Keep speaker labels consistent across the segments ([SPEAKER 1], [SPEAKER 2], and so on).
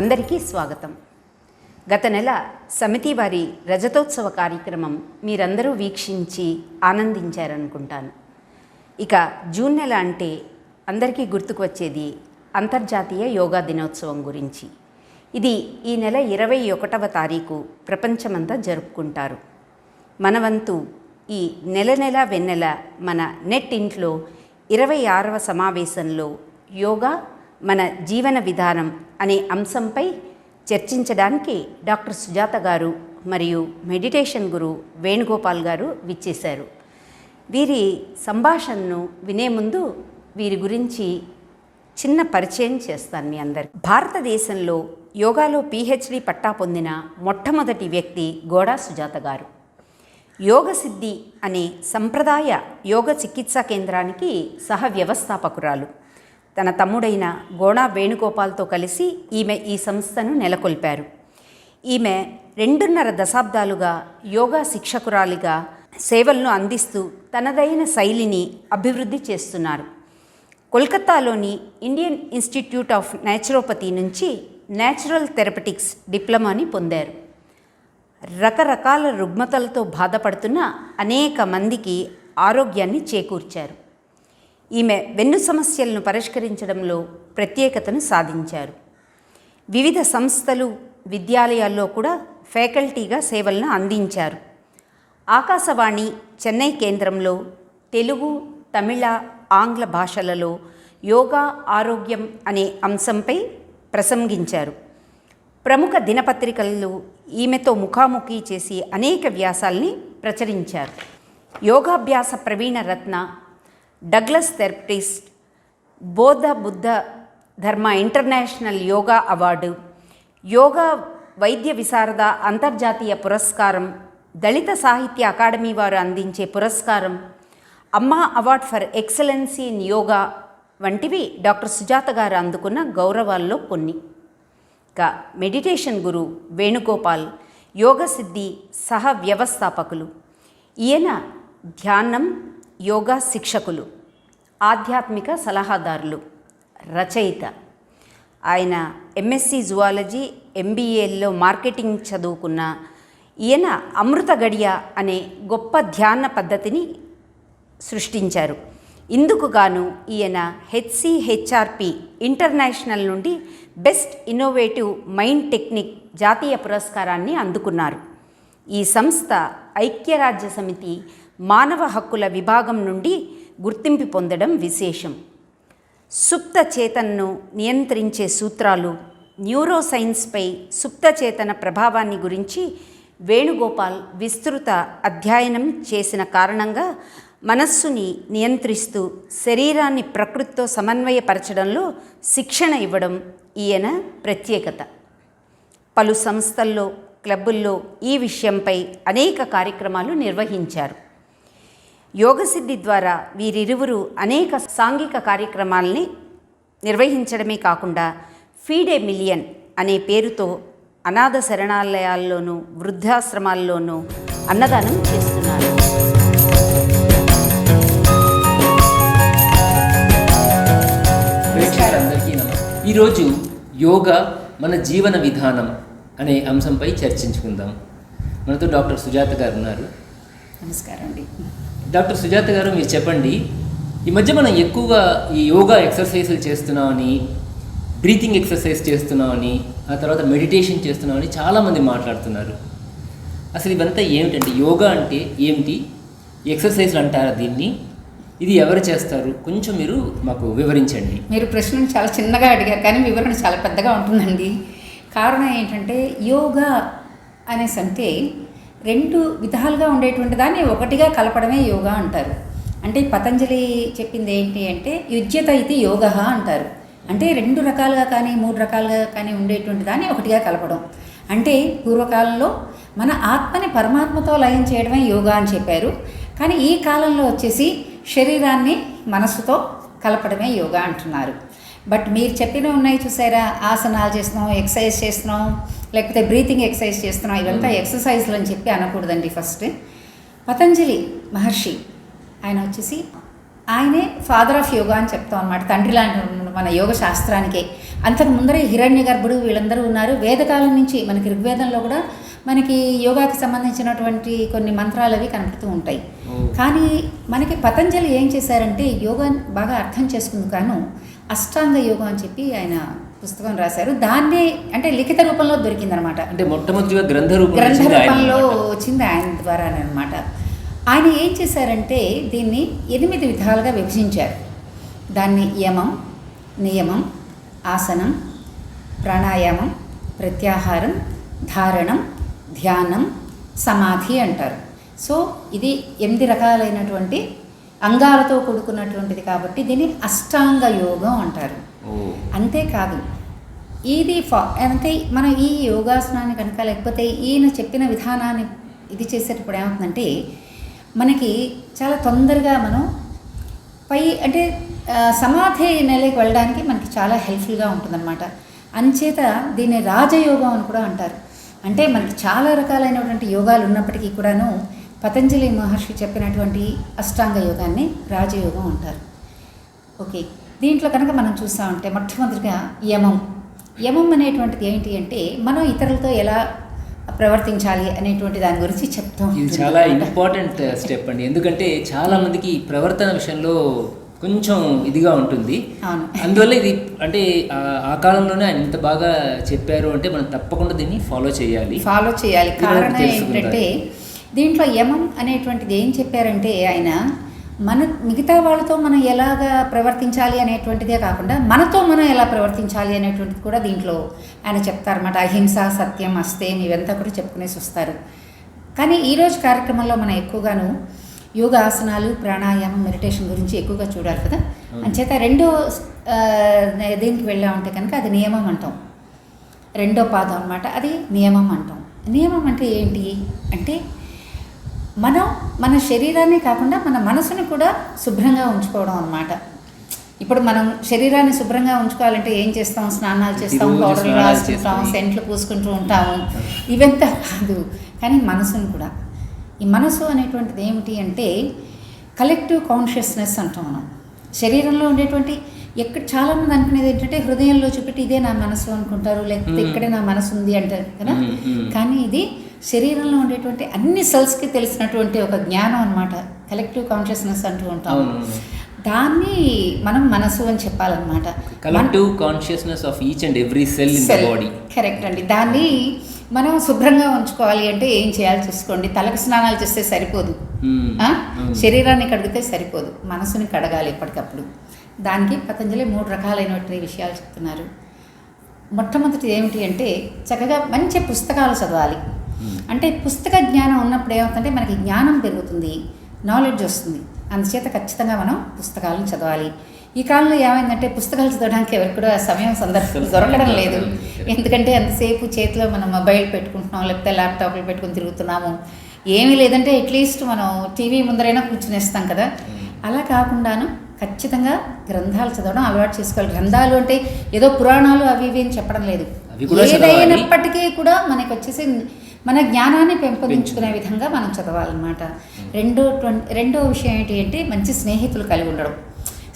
[SPEAKER 1] అందరికీ స్వాగతం. గత నెల సమితి వారి రజతోత్సవ కార్యక్రమం మీరందరూ వీక్షించి ఆనందించారనుకుంటాను. ఇక జూన్ నెల అంటే అందరికీ గుర్తుకు వచ్చేది అంతర్జాతీయ యోగా దినోత్సవం గురించి. ఇది ఈ నెల 21వ తారీఖు ప్రపంచమంతా జరుపుకుంటారు. మన వంతు ఈ నెల వెన్నెల మన నెట్ ఇంట్లో 26వ సమావేశంలో యోగా మన జీవన విధానం అనే అంశంపై చర్చించడానికి డాక్టర్ సుజాత గారు మరియు మెడిటేషన్ గురు వేణుగోపాల్ గారు విచ్చేశారు. వీరి సంభాషణను వినే ముందు వీరి గురించి చిన్న పరిచయం చేస్తాను మీ అందరికీ. భారతదేశంలో యోగాలో PhD పట్టా పొందిన మొట్టమొదటి వ్యక్తి గోడా సుజాత గారు. యోగ సిద్ధి అనే సంప్రదాయ యోగ చికిత్సా కేంద్రానికి సహ వ్యవస్థాపకురాలు. తన తమ్ముడైన గోడా వేణుగోపాల్తో కలిసి ఈమె ఈ సంస్థను నెలకొల్పారు. ఈమె 2.5 దశాబ్దాలుగా యోగా శిక్షకురాలిగా సేవలను అందిస్తూ తనదైన శైలిని అభివృద్ధి చేస్తున్నారు. కోల్కతాలోని ఇండియన్ ఇన్స్టిట్యూట్ ఆఫ్ న్యాచురోపతి నుంచి న్యాచురల్ థెరపటిక్స్ డిప్లొమాని పొందారు. రకరకాల రుగ్మతలతో బాధపడుతున్న అనేక మందికి ఆరోగ్యాన్ని చేకూర్చారు. ఈమె వెన్ను సమస్యలను పరిష్కరించడంలో ప్రత్యేకతను సాధించారు. వివిధ సంస్థలు, విద్యాలయాల్లో కూడా ఫ్యాకల్టీగా సేవలను అందించారు. ఆకాశవాణి చెన్నై కేంద్రంలో తెలుగు, తమిళ, ఆంగ్ల భాషలలో యోగా ఆరోగ్యం అనే అంశంపై ప్రసంగించారు. ప్రముఖ దినపత్రికలు ఈమెతో ముఖాముఖి చేసి అనేక వ్యాసాల్ని ప్రచురించారు. యోగాభ్యాస ప్రవీణ రత్న, డగ్లస్ థెరపిస్ట్, బోధ బుద్ధ ధర్మ ఇంటర్నేషనల్ యోగా అవార్డు, యోగా వైద్య విశారద అంతర్జాతీయ పురస్కారం, దళిత సాహిత్య అకాడమీ వారు అందించే పురస్కారం, అమ్మా award for excellency in yoga వంటివి డాక్టర్ సుజాత గారు అందుకున్న గౌరవాల్లో కొన్ని. ఇక మెడిటేషన్ గురు వేణుగోపాల్ యోగ సిద్ధి సహ వ్యవస్థాపకులు. ఈయన ధ్యానం, యోగా శిక్షకులు, ఆధ్యాత్మిక సలహాదారులు, రచయిత. ఆయన MSc జువాలజీ, MBAలో మార్కెటింగ్ చదువుకున్న ఈయన అమృత గడియ అనే గొప్ప ధ్యాన పద్ధతిని సృష్టించారు. ఇందుకు గాను ఈయన HCHRP ఇంటర్నేషనల్ నుండి బెస్ట్ ఇన్నోవేటివ్ మైండ్ టెక్నిక్ జాతీయ పురస్కారాన్ని అందుకున్నారు. ఈ సంస్థ ఐక్యరాజ్య సమితి మానవ హక్కుల విభాగం నుండి గుర్తింపు పొందడం విశేషం. సుప్త చేతనను నియంత్రించే సూత్రాలు, న్యూరోసైన్స్పై సుప్త చేతన ప్రభావాన్ని గురించి వేణుగోపాల్ విస్తృత అధ్యయనం చేసిన కారణంగా మనస్సుని నియంత్రిస్తూ శరీరాన్ని ప్రకృతితో సమన్వయపరచడంలో శిక్షణ ఇవ్వడం ఈయన ప్రత్యేకత. పలు సంస్థల్లో, క్లబ్బుల్లో ఈ విషయంపై అనేక కార్యక్రమాలు నిర్వహించారు. యోగసిద్ధి ద్వారా వీరిరువురు అనేక సాంఘిక కార్యక్రమాలని నిర్వహించడమే కాకుండా ఫీడ్ ఏ మిలియన్ అనే పేరుతో అనాథ శరణాలయాల్లోనూ వృద్ధాశ్రమాల్లోనూ అన్నదానం చేస్తున్నారు.
[SPEAKER 2] ఈరోజు యోగా మన జీవన విధానం అనే అంశంపై చర్చించుకుందాం. మనతో డాక్టర్ సుజాత గారు ఉన్నారు.
[SPEAKER 1] నమస్కారం అండి.
[SPEAKER 2] డాక్టర్ సుజాత గారు, మీరు చెప్పండి, ఈ మధ్య మనం ఎక్కువగా ఈ యోగా ఎక్సర్సైజులు చేస్తున్నామని, బ్రీతింగ్ ఎక్సర్సైజ్ చేస్తున్నామని, ఆ తర్వాత మెడిటేషన్ చేస్తున్నామని చాలామంది మాట్లాడుతున్నారు. అసలు ఇవంతా ఏమిటండి? యోగా అంటే ఏమిటి? ఎక్సర్సైజ్లు అంటారా దీన్ని? ఇది ఎవరు చేస్తారు? కొంచెం మీరు మాకు వివరించండి.
[SPEAKER 3] మీరు ప్రశ్నను చాలా చిన్నగా అడిగారు, కానీ వివరణ చాలా పెద్దగా ఉంటుందండి. కారణం ఏంటంటే యోగా అనేసి అంటే 2 విధాలుగా ఉండేటువంటి దాన్ని ఒకటిగా కలపడమే యోగా అంటారు. అంటే పతంజలి చెప్పింది ఏంటి అంటే యుజ్యత ఇది యోగ అంటారు. అంటే 2 రకాలుగా కానీ 3 రకాలుగా కానీ ఉండేటువంటి దాన్ని ఒకటిగా కలపడం. అంటే పూర్వకాలంలో మన ఆత్మని పరమాత్మతో లయం చేయడమే యోగా అని చెప్పారు. కానీ ఈ కాలంలో వచ్చేసి శరీరాన్ని మనసుతో కలపడమే యోగా అంటున్నారు. బట్ మీరు చెప్పినవి ఉన్నాయి చూసారా, ఆసనాలు చేస్తున్నాం, ఎక్సర్సైజ్ చేస్తున్నాం, లేకపోతే బ్రీతింగ్ ఎక్సర్సైజ్ చేస్తున్నాం, ఇవంతా ఎక్సర్సైజ్లు అని చెప్పి అనకూడదండి. ఫస్ట్ పతంజలి మహర్షి ఆయన వచ్చేసి ఆయనే ఫాదర్ ఆఫ్ యోగా అని చెప్తాం అన్నమాట. తండ్రి లాంటి మన యోగ శాస్త్రానికే అంతకు ముందరే హిరణ్య గర్భుడు వీళ్ళందరూ ఉన్నారు. వేదకాలం నుంచి మనకి ఋగ్వేదంలో కూడా మనకి యోగాకి సంబంధించినటువంటి కొన్ని మంత్రాలు అవి కనపడుతూ ఉంటాయి. కానీ మనకి పతంజలి ఏం చేశారంటే యోగాన్ని బాగా అర్థం చేసుకుంది కాను అష్టాంగ యోగం అని చెప్పి ఆయన పుస్తకం రాశారు. దాన్నే అంటే లిఖిత రూపంలో దొరికిందనమాట.
[SPEAKER 2] అంటే మొట్టమొదటిగా గ్రంథ
[SPEAKER 3] రూపంలో వచ్చింది ఆయన ద్వారానే అనమాట. ఆయన ఏం చేశారంటే దీన్ని 8 విధాలుగా విభజించారు. దాన్ని యమం, నియమం, ఆసనం, ప్రాణాయామం, ప్రత్యాహారం, ధారణం, ధ్యానం, సమాధి అంటారు. సో ఇది 8 రకాలైనటువంటి అంగాలతో కూడుకున్నటువంటిది కాబట్టి దీన్ని అష్టాంగ యోగం అంటారు. అంతేకాదు ఇది అంటే మనం ఈ యోగాసనాన్ని కనుక లేకపోతే ఈయన చెప్పిన విధానాన్ని ఇది చేసేటప్పుడు ఏమవుతుందంటే మనకి చాలా తొందరగా మనం అంటే సమాధి నెలకి వెళ్ళడానికి మనకి చాలా హెల్ప్ఫుల్గా ఉంటుందన్నమాట. అంచేత దీన్ని రాజయోగం అని కూడా అంటారు. అంటే మనకి చాలా రకాలైనటువంటి యోగాలు ఉన్నప్పటికీ కూడాను పతంజలి మహర్షి చెప్పినటువంటి అష్టాంగ యోగాన్ని రాజయోగం అంటారు. ఓకే, దీంట్లో కనుక మనం చూస్తూ ఉంటే మొట్టమొదటిగా యమం అనేటువంటిది ఏంటి అంటే మనం ఇతరులతో ఎలా ప్రవర్తించాలి అనేటువంటి దాని గురించి చెప్తూ
[SPEAKER 2] ఇది చాలా ఇంపార్టెంట్ స్టెప్ అండి. ఎందుకంటే చాలా మందికి ప్రవర్తన విషయంలో కొంచెం ఇదిగా ఉంటుంది. అందువల్ల ఇది అంటే ఆ కాలంలోనే ఆయన ఇంత బాగా చెప్పారు అంటే మనం తప్పకుండా దీన్ని ఫాలో చేయాలి.
[SPEAKER 3] కారణం ఏంటంటే దీంట్లో యమం అనేటువంటిది ఏం చెప్పారంటే ఆయన మిగతా వాళ్ళతో మనం ఎలాగా ప్రవర్తించాలి అనేటువంటిదే కాకుండా మనతో మనం ఎలా ప్రవర్తించాలి అనేటువంటిది కూడా దీంట్లో ఆయన చెప్తారన్నమాట. అహింస, సత్యం, అస్తేయం ఇవంతా కూడా చెప్పుకునేసి వస్తారు. కానీ ఈరోజు కార్యక్రమంలో మనం ఎక్కువగాను యోగాసనాలు, ప్రాణాయామం, మెడిటేషన్ గురించి ఎక్కువగా చూడాలి కదా. అంచేత దీనికి వెళ్ళామంటే కనుక అది నియమం అంటాం. 2వ పాదం అన్నమాట, అది నియమం అంటాం. నియమం అంటే ఏంటి అంటే మన శరీరాన్ని కాకుండా మన మనసుని కూడా శుభ్రంగా ఉంచుకోవడం అన్నమాట. ఇప్పుడు మనం శరీరాన్ని శుభ్రంగా ఉంచుకోవాలంటే ఏం చేస్తాం? స్నానాలు చేస్తాం, పౌడర్లు రాసుకుంటాం, సెంట్లు పూసుకుంటూ ఉంటాము. ఇవంతా కాదు, కానీ మనసును కూడా. ఈ మనసు అనేటువంటిది ఏమిటి అంటే కలెక్టివ్ కాన్షియస్నెస్ అంటాం మనం. శరీరంలో ఉండేటువంటి చాలామంది అనుకునేది ఏంటంటే హృదయంలో చూపెట్టి ఇదే నా మనసు అనుకుంటారు, లేకపోతే ఇక్కడే నా మనసు ఉంది అంటారు కదా. కానీ ఇది శరీరంలో ఉండేటువంటి అన్ని సెల్స్కి తెలిసినటువంటి ఒక జ్ఞానం అన్నమాట. కలెక్టివ్ కాన్షియస్నెస్ అంటూ ఉంటాం. దాన్ని మనం మనసు అని చెప్పాలన్నమాట.
[SPEAKER 2] Collective consciousness of each and every cell in the body.
[SPEAKER 3] Correct అండి. దాన్ని మనం శుభ్రంగా ఉంచుకోవాలి అంటే ఏం చేయాలి చూసుకోండి. తలకు స్నానాలు చేస్తే సరిపోదు, శరీరాన్ని కడిగితే సరిపోదు, మనసుని కడగాలి ఎప్పటికప్పుడు. దానికి పతంజలి 3 రకాలైనటువంటి విషయాలు చెప్తున్నారు. మొట్టమొదటి ఏమిటి అంటే చక్కగా మంచి పుస్తకాలు చదవాలి. అంటే పుస్తక జ్ఞానం ఉన్నప్పుడు ఏమవుతుందంటే మనకి జ్ఞానం పెరుగుతుంది, నాలెడ్జ్ వస్తుంది. అందుచేత ఖచ్చితంగా మనం పుస్తకాలను చదవాలి. ఈ కాలంలో ఏమైందంటే పుస్తకాలు చదవడానికి ఎవరికి కూడా సమయం, సందర్భం దొరకడం లేదు. ఎందుకంటే అంతసేపు చేతిలో మనం మొబైల్ పెట్టుకుంటున్నాం, లేకపోతే ల్యాప్టాప్లు పెట్టుకుని తిరుగుతున్నాము. ఏమీ లేదంటే అట్లీస్ట్ మనం టీవీ ముందరైనా కూర్చునేస్తాం కదా. అలా కాకుండాను ఖచ్చితంగా గ్రంథాలు చదవడం అలవాటు చేసుకోవాలి. గ్రంథాలు అంటే ఏదో పురాణాలు అవి ఇవి అని చెప్పడం లేదు. ఏదైనప్పటికీ కూడా మనకి వచ్చేసి మన జ్ఞానాన్ని పెంపొందించుకునే విధంగా మనం చదవాలన్నమాట. రెండో విషయం ఏంటి అంటే మంచి స్నేహితులు కలిగి ఉండడం.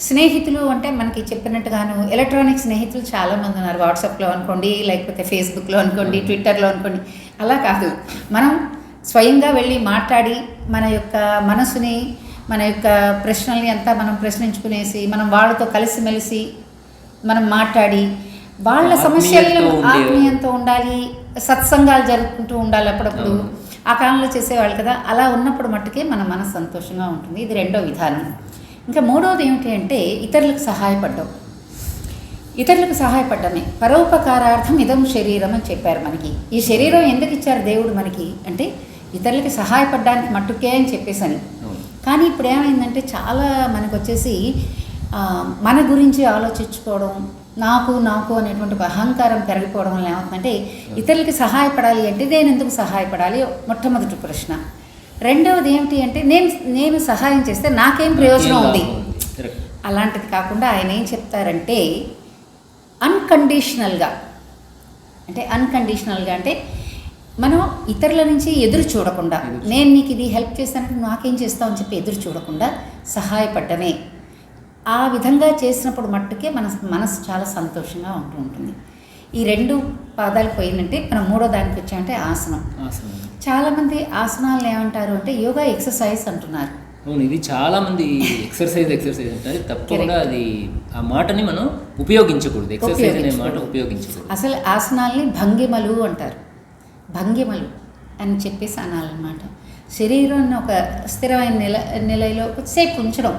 [SPEAKER 3] స్నేహితులు అంటే మనకి చెప్పినట్టుగాను ఎలక్ట్రానిక్ స్నేహితులు చాలామంది ఉన్నారు. వాట్సాప్లో అనుకోండి, లేకపోతే ఫేస్బుక్లో అనుకోండి, ట్విట్టర్లో అనుకోండి. అలా కాదు, మనం స్వయంగా వెళ్ళి మాట్లాడి మన యొక్క మనసుని, మన యొక్క ప్రశ్నల్ని అంతా మనం ప్రశ్నించుకునేసి మనం వాళ్ళతో కలిసిమెలిసి మనం మాట్లాడి వాళ్ళ సమస్యలను ఆత్మీయంతో ఉండాలి. సత్సంగాలు జరుపుకుంటూ ఉండాలి అప్పుడప్పుడు. ఆ కాలంలో చేసేవాళ్ళు కదా. అలా ఉన్నప్పుడు మట్టుకే మన మనసు సంతోషంగా ఉంటుంది. ఇది 2వ విధానం. ఇంకా 3వది ఏమిటి అంటే ఇతరులకు సహాయపడ్డమే. పరోపకారార్థం ఇదం శరీరం అని చెప్పారు మనకి. ఈ శరీరం ఎందుకు ఇచ్చారు దేవుడు మనకి అంటే ఇతరులకి సహాయపడడానికి మట్టుకే అని చెప్పేసని. కానీ ఇప్పుడు ఏమైందంటే చాలా మనకు వచ్చేసి మన గురించి ఆలోచించుకోవడం, నాకు అనేటువంటి అహంకారం పెరిగిపోవడం వల్ల ఏమవుతుందంటే ఇతరులకి సహాయపడాలి అంటే నేను ఎందుకు సహాయపడాలి మొట్టమొదటి ప్రశ్న. రెండవది ఏమిటి అంటే నేను సహాయం చేస్తే నాకేం ప్రయోజనం ఉంది. అలాంటిది కాకుండా ఆయన ఏం చెప్తారంటే అన్కండిషనల్గా అంటే మనం ఇతరుల నుంచి ఎదురు చూడకుండా, నేను నీకు ఇది హెల్ప్ చేస్తానంటే నాకేం చేస్తావు అని చెప్పి ఎదురు చూడకుండా సహాయపడ్డమే. ఆ విధంగా చేసినప్పుడు మట్టుకే మన మనసు చాలా సంతోషంగా ఉంటూ ఉంటుంది. ఈ 2 పాదాలు పోయినంటే మనం 3వ దానికి వచ్చామంటే ఆసనం.
[SPEAKER 2] ఆసనం.
[SPEAKER 3] చాలామంది ఆసనాలను ఏమంటారు అంటే యోగా ఎక్సర్సైజ్ అంటున్నారు.
[SPEAKER 2] అవును, ఇది చాలా మంది ఎక్సర్సైజ్ అంటారు. తప్పకుండా అది ఆ మాటని మనం ఉపయోగించకూడదు. ఎక్సర్సైజ్ అనే మాట ఉపయోగించకూడదు.
[SPEAKER 3] అసలు ఆసనాల్ని భంగిమలు అంటారు. భంగిమలు అని చెప్పేసి అనాలన్నమాట. శరీరాన్ని ఒక స్థిరమైన నిలయలో కొద్దిసేపు ఉంచడం.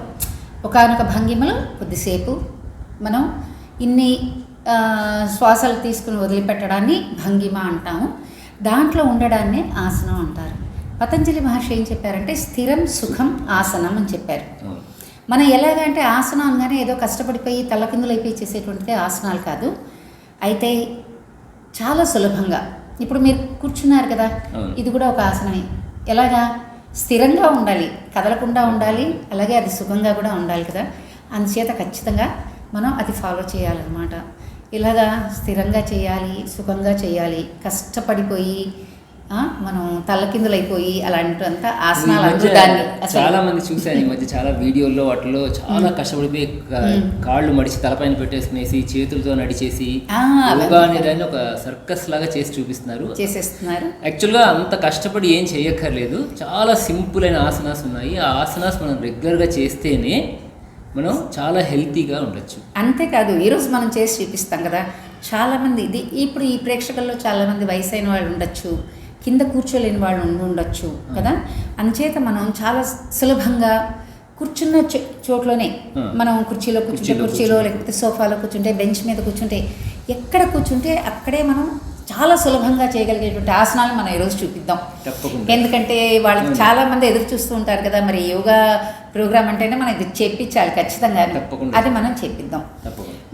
[SPEAKER 3] ఒకానొక భంగిమలో కొద్దిసేపు మనం ఇన్ని శ్వాసలు తీసుకుని వదిలిపెట్టడాన్ని భంగిమ అంటాము. దాంట్లో ఉండడాన్ని ఆసనం అంటారు. పతంజలి మహర్షి ఏం చెప్పారంటే స్థిరం సుఖం ఆసనం అని చెప్పారు. మనం ఎలాగంటే ఆసనం అనగానే ఏదో కష్టపడిపోయి తలకిందులైపోయి చేసేటువంటిది ఆసనాలు కాదు. అయితే చాలా సులభంగా ఇప్పుడు మీరు కూర్చున్నారు కదా, ఇది కూడా ఒక ఆసనమే. ఎలాగా స్థిరంగా ఉండాలి, కదలకుండా ఉండాలి, అలాగే అది సుఖంగా కూడా ఉండాలి కదా. అందుచేత ఖచ్చితంగా మనం అది ఫాలో చేయాలన్నమాట. ఇలాగా స్థిరంగా చేయాలి, సుఖంగా చేయాలి. కష్టపడిపోయి మనం తల్లకిందులైపోయి అలాంటివంతా ఆసనాలు దాన్ని
[SPEAKER 2] చాలా మంది చూశాను ఈ మధ్య చాలా వీడియోల్లో వాటిలో చాలా కష్టపడిపోయి కాళ్ళు మడిచి తలపైన పెట్టేసుకునేసి చేతులతో నడిచేసి యోగా అనేదాన్ని ఒక సర్కస్ లాగా చేసేస్తున్నారు. యాక్చువల్గా అంత కష్టపడి ఏం చేయక్కర్లేదు. చాలా సింపుల్ అయిన ఆసనాస్ ఉన్నాయి. ఆ ఆసనాస్ మనం రెగ్యులర్గా చేస్తేనే మనం చాలా హెల్తీగా ఉండొచ్చు.
[SPEAKER 3] అంతేకాదు ఈరోజు మనం చేసి చూపిస్తాం కదా. చాలామంది ఇప్పుడు ఈ ప్రేక్షకుల్లో చాలామంది వయసు అయిన వాళ్ళు ఉండొచ్చు, కింద కూర్చోలేని వాళ్ళు ఉండొచ్చు కదా. అందుచేత మనం చాలా సులభంగా కూర్చున్న చోట్లోనే మనం కుర్చీలో లేకపోతే సోఫాలో కూర్చుంటే, బెంచ్ మీద కూర్చుంటే, ఎక్కడ కూర్చుంటే అక్కడే మనం చాలా సులభంగా చేయగలిగేటువంటి ఆసనాలు మనం ఈరోజు చూపిద్దాం. ఎందుకంటే వాళ్ళకి చాలా మంది ఎదురు చూస్తూ ఉంటారు కదా, మరి యోగా ప్రోగ్రామ్ అంటేనే మనం ఇది చేపించాలి ఖచ్చితంగా, అది మనం చేపిద్దాం.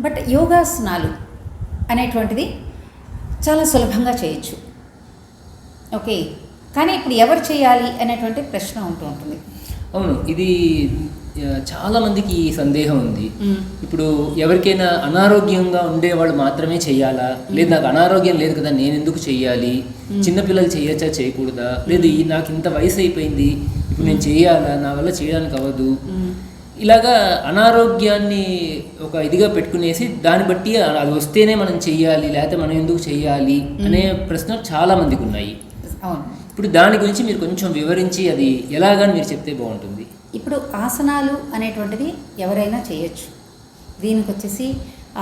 [SPEAKER 3] బట్ యోగాసనాలు అనేటువంటిది చాలా సులభంగా చేయొచ్చు. ఓకే, కానీ ఇప్పుడు ఎవరు చేయాలి అనేటువంటి ప్రశ్న ఉంటూ ఉంటుంది.
[SPEAKER 2] అవును, ఇది చాలా మందికి ఈ సందేహం ఉంది. ఇప్పుడు ఎవరికైనా అనారోగ్యంగా ఉండేవాళ్ళు మాత్రమే చెయ్యాలా, లేదు నాకు అనారోగ్యం లేదు కదా నేను ఎందుకు చెయ్యాలి, చిన్నపిల్లలు చేయొచ్చా చేయకూడదా, లేదు నాకు ఇంత వయసు అయిపోయింది ఇప్పుడు నేను చేయాలా, నా వల్ల చేయడానికి అవ్వదు, ఇలాగా అనారోగ్యాన్ని ఒక ఇదిగా పెట్టుకునేసి దాన్ని బట్టి అది వస్తేనే మనం చెయ్యాలి లేకపోతే మనం ఎందుకు చెయ్యాలి అనే ప్రశ్నలు చాలా మందికి ఉన్నాయి. ఇప్పుడు దాని గురించి మీరు కొంచెం వివరించి అది ఎలాగని మీరు చెప్తే బాగుంటుంది.
[SPEAKER 3] ఇప్పుడు ఆసనాలు అనేటువంటిది ఎవరైనా చేయొచ్చు. దీనికి వచ్చేసి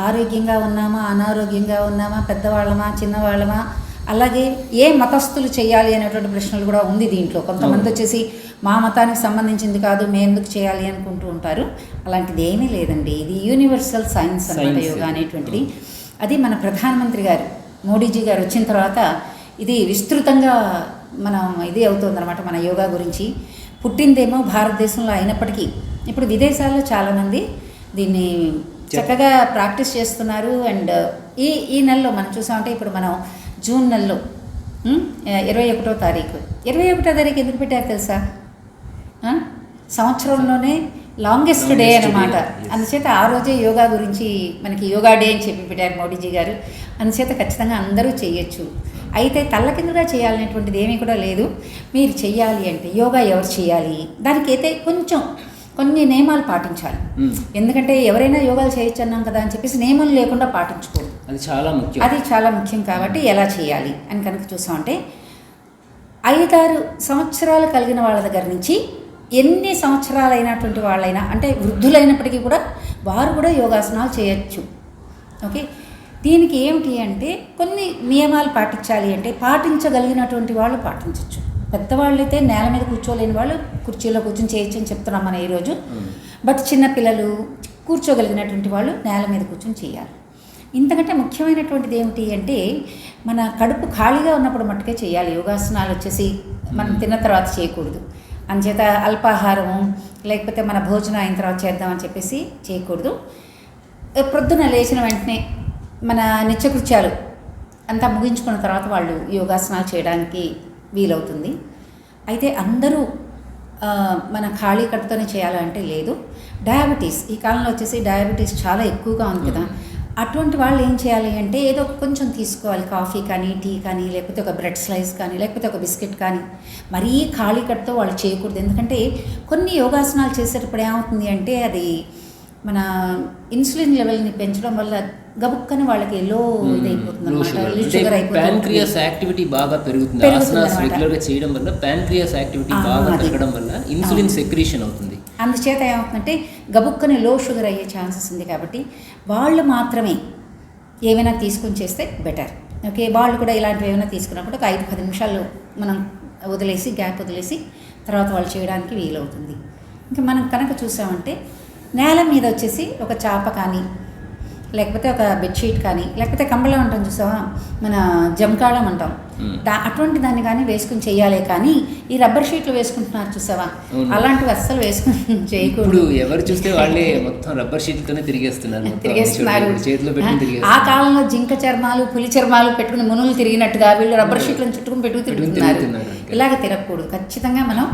[SPEAKER 3] ఆరోగ్యంగా ఉన్నామా, అనారోగ్యంగా ఉన్నామా, పెద్దవాళ్ళమా, చిన్నవాళ్ళమా, అలాగే ఏ మతస్థులు చేయాలి అనేటువంటి ప్రశ్నలు కూడా ఉంది దీంట్లో. కొంతమంది వచ్చేసి మా మతానికి సంబంధించింది కాదు, మేము ఎందుకు చేయాలి అనుకుంటూ ఉంటారు. అలాంటిది ఏమీ లేదండి. ఇది యూనివర్సల్ సైన్స్ అన్నమాట యోగా అనేటువంటిది. అది మన ప్రధానమంత్రి గారు మోడీజీ గారు వచ్చిన తర్వాత ఇది విస్తృతంగా మనం ఇది అవుతుందన్నమాట. మన యోగా గురించి పుట్టిందేమో భారతదేశంలో అయినప్పటికీ ఇప్పుడు విదేశాల్లో చాలామంది దీన్ని చక్కగా ప్రాక్టీస్ చేస్తున్నారు. అండ్ ఈ నెలలో మనం చూసామంటే ఇప్పుడు మనం జూన్ నెలలో 21వ తారీఖు ఎందుకు పెట్టారు తెలుసా? సంవత్సరంలోనే లాంగెస్ట్ డే అన్నమాట. అందుచేత ఆ రోజే యోగా గురించి మనకి యోగా డే అని చెప్పి పెట్టారు మోడీజీ గారు. అందుచేత ఖచ్చితంగా అందరూ చేయొచ్చు. అయితే తల్లకిందుగా చేయాలనేటువంటిది ఏమీ కూడా లేదు. మీరు చెయ్యాలి అంటే యోగా ఎవరు చేయాలి, దానికైతే కొన్ని నియమాలు పాటించాలి. ఎందుకంటే ఎవరైనా యోగాలు చేయొచ్చు అన్నాం కదా అని చెప్పేసి నియమం లేకుండా పాటించకూడదు.
[SPEAKER 2] అది చాలా ముఖ్యం
[SPEAKER 3] కాబట్టి ఎలా చేయాలి అని కనుక చూసామంటే 5-6 సంవత్సరాలు కలిగిన వాళ్ళ దగ్గర నుంచి ఎన్ని సంవత్సరాలైనటువంటి వాళ్ళైనా, అంటే వృద్ధులైనప్పటికీ కూడా వారు కూడా యోగాసనాలు చేయొచ్చు. ఓకే, దీనికి ఏమిటి అంటే కొన్ని నియమాలు పాటించాలి. అంటే పాటించగలిగినటువంటి వాళ్ళు పాటించవచ్చు. పెద్దవాళ్ళైతే నేల మీద కూర్చోలేని వాళ్ళు కుర్చీలో కూర్చొని చేయొచ్చు అని చెప్తున్నాం మనం ఈరోజు. బట్ చిన్నపిల్లలు కూర్చోగలిగినటువంటి వాళ్ళు నేల మీద కూర్చొని చేయాలి. ఇంతకంటే ముఖ్యమైనటువంటిది ఏమిటి అంటే మన కడుపు ఖాళీగా ఉన్నప్పుడు మట్టుకే చేయాలి. యోగాసనాలు వచ్చేసి మనం తిన్న తర్వాత చేయకూడదు. అంచేత అల్పాహారము లేకపోతే మన భోజనం అయిన తర్వాత చేద్దామని చెప్పేసి చేయకూడదు. ప్రొద్దున లేచిన వెంటనే మన నిత్యకృత్యాలు అంతా ముగించుకున్న తర్వాత వాళ్ళు యోగాసనాలు చేయడానికి వీలవుతుంది. అయితే అందరూ మన ఖాళీ కడుపుతోనే చేయాలంటే లేదు. డయాబెటీస్ ఈ కాలంలో వచ్చేసి డయాబెటీస్ చాలా ఎక్కువగా ఉంది కదా. అటువంటి వాళ్ళు ఏం చేయాలి అంటే ఏదో కొంచెం తీసుకోవాలి. కాఫీ కానీ, టీ కానీ, లేకపోతే ఒక బ్రెడ్ స్లైస్ కానీ, లేకపోతే ఒక బిస్కెట్ కానీ. మరీ ఖాళీ కడుపుతో వాళ్ళు చేయకూడదు. ఎందుకంటే కొన్ని యోగాసనాలు చేసేటప్పుడు ఏమవుతుంది అంటే అది మన ఇన్సులిన్ లెవెల్ని పెంచడం వల్ల గబుక్కని వాళ్ళకి లో ఇదైపోతుంది అనమాట,
[SPEAKER 2] ప్యాన్క్రియాస్ యాక్టివిటీ బాగా పెరుగుతుంది. ఆసనాస్ రెగ్యులర్ గా చేయడం వల్ల ప్యాన్క్రియాస్ యాక్టివిటీ బాగా పెరగడం వల్ల ఇన్సులిన్ సెక్రీషన్ అవుతుంది.
[SPEAKER 3] అందుచేత ఏమవుతుందంటే గబుక్కని లో షుగర్ అయ్యే ఛాన్సెస్ ఉంది. కాబట్టి వాళ్ళు మాత్రమే ఏమైనా తీసుకుని చేస్తే బెటర్. ఓకే, వాళ్ళు కూడా ఇలాంటివి ఏమైనా తీసుకున్నప్పుడు ఒక 5-10 నిమిషాలు మనం వదిలేసి గ్యాప్ వదిలేసి తర్వాత వాళ్ళు చేయడానికి వీలవుతుంది. ఇంకా మనం కనుక చూసామంటే నేల మీద వచ్చేసి ఒక చాప కానీ లేకపోతే ఒక బెడ్షీట్ కానీ లేకపోతే కంబళం అంటాం చూసావా, మన జంకాళం అంటాం, అటువంటి దాన్ని కానీ వేసుకుని చేయాలి. కానీ ఈ రబ్బర్ షీట్లు వేసుకుంటున్నారు చూసావా, అలాంటివి అస్సలు వేసుకుని చేయకూడదు.
[SPEAKER 2] ఎవరు చూస్తే వాళ్ళే మొత్తం రబ్బర్ షీట్లతోనే తిరిగేస్తున్నారు.
[SPEAKER 3] ఆ కాలంలో జింక చర్మాలు పులి చర్మాలు పెట్టుకుని మునులు తిరిగినట్టుగా వీళ్ళు రబ్బర్ షీట్లను చుట్టుకుని పెట్టుకు తిరుగుతున్నారు. ఇలాగ తిరగకూడదు. ఖచ్చితంగా మనం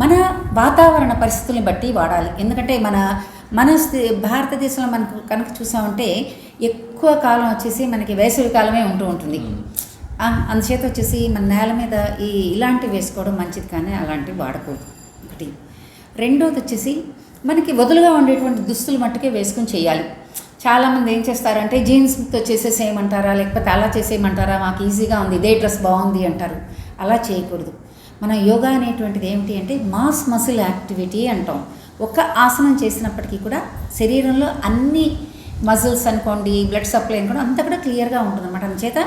[SPEAKER 3] మన వాతావరణ పరిస్థితుల్ని బట్టి వాడాలి. ఎందుకంటే మన భారతదేశంలో మనకు కనుక చూసామంటే ఎక్కువ కాలం వచ్చేసి మనకి వేసవి కాలమే ఉంటుంది. అందుచేత వచ్చేసి మన నేల మీద ఇలాంటివి వేసుకోవడం మంచిది, కానీ అలాంటివి వాడకూడదు. ఒకటి. రెండోది వచ్చేసి మనకి వదులుగా ఉండేటువంటి దుస్తులు మట్టుకే వేసుకుని చేయాలి. చాలామంది ఏం చేస్తారంటే జీన్స్తో చేసేసేయమంటారా లేకపోతే అలా చేసేయమంటారా, మాకు ఈజీగా ఉంది ఇదే డ్రెస్ బాగుంది అంటారు. అలా చేయకూడదు. మన యోగా అనేటువంటిది ఏమిటి అంటే మాస్ మసిల్ యాక్టివిటీ అంటాం. ఒక ఆసనం చేసినప్పటికీ కూడా శరీరంలో అన్ని మజిల్స్ అనుకోండి, బ్లడ్ సప్లై అనుకోండి అంతా కూడా క్లియర్గా ఉంటుంది అన్నమాట. అందుచేత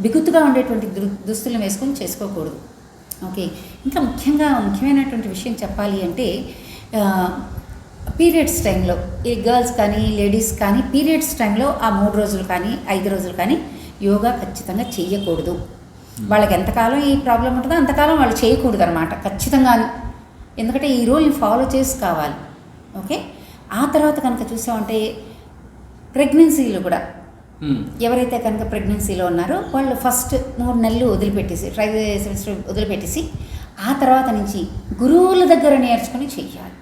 [SPEAKER 3] బిగుతుగా ఉండేటువంటి దుస్తులను వేసుకొని చేసుకోకూడదు. ఓకే, ఇంకా ముఖ్యమైనటువంటి విషయం చెప్పాలి అంటే పీరియడ్స్ టైంలో ఈ గర్ల్స్ కానీ లేడీస్ కానీ పీరియడ్స్ టైంలో ఆ 3 రోజులు కానీ 5 రోజులు కానీ యోగా ఖచ్చితంగా చెయ్యకూడదు. వాళ్ళకి ఎంతకాలం ఈ ప్రాబ్లం ఉంటుందో అంతకాలం వాళ్ళు చేయకూడదు అనమాట ఖచ్చితంగా. ఎందుకంటే ఈ రూల్ని ఫాలో చేసి కావాలి. ఓకే, ఆ తర్వాత కనుక చూసామంటే ప్రెగ్నెన్సీలు కూడా ఎవరైతే కనుక ప్రెగ్నెన్సీలో ఉన్నారో వాళ్ళు ఫస్ట్ 3 నెలలు వదిలిపెట్టేసి వదిలిపెట్టేసి ఆ తర్వాత నుంచి గురువుల దగ్గర నేర్చుకుని చెయ్యాలి.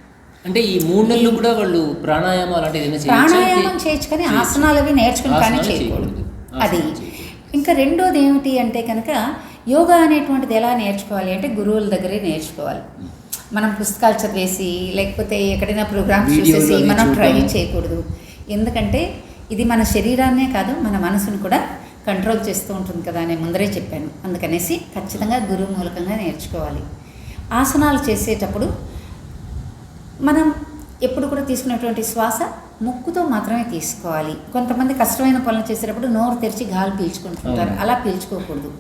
[SPEAKER 2] అంటే ఈ 3 నెలలు కూడా వాళ్ళు ప్రాణాయామం అలాంటివి
[SPEAKER 3] ప్రాణాయామం చేయొచ్చు, కానీ ఆసనాలు అవి నేర్చుకుని కానీ చేయకూడదు. అది. ఇంకా రెండోది ఏమిటి అంటే కనుక యోగా అనేటువంటిది ఎలా నేర్చుకోవాలి అంటే గురువుల దగ్గరే నేర్చుకోవాలి. మనం పుస్తకాలు చదివేసి లేకపోతే ఎక్కడైనా ప్రోగ్రామ్స్ చూసేసి మనం ట్రై చేయకూడదు. ఎందుకంటే ఇది మన శరీరాన్నే కాదు మన మనసును కూడా కంట్రోల్ చేస్తూ ఉంటుంది కదా అని ముందరే చెప్పాను. అందుకనేసి ఖచ్చితంగా గురువు మూలకంగా నేర్చుకోవాలి. ఆసనాలు చేసేటప్పుడు మనం ఎప్పుడు కూడా తీసుకునేటువంటి శ్వాస ముక్కుతో మాత్రమే తీసుకోవాలి. కొంతమంది కష్టమైన పనులు చేసేటప్పుడు నోరు తెరిచి గాలి పీల్చుకుంటుంటారు, అలా పీల్చుకోకూడదు.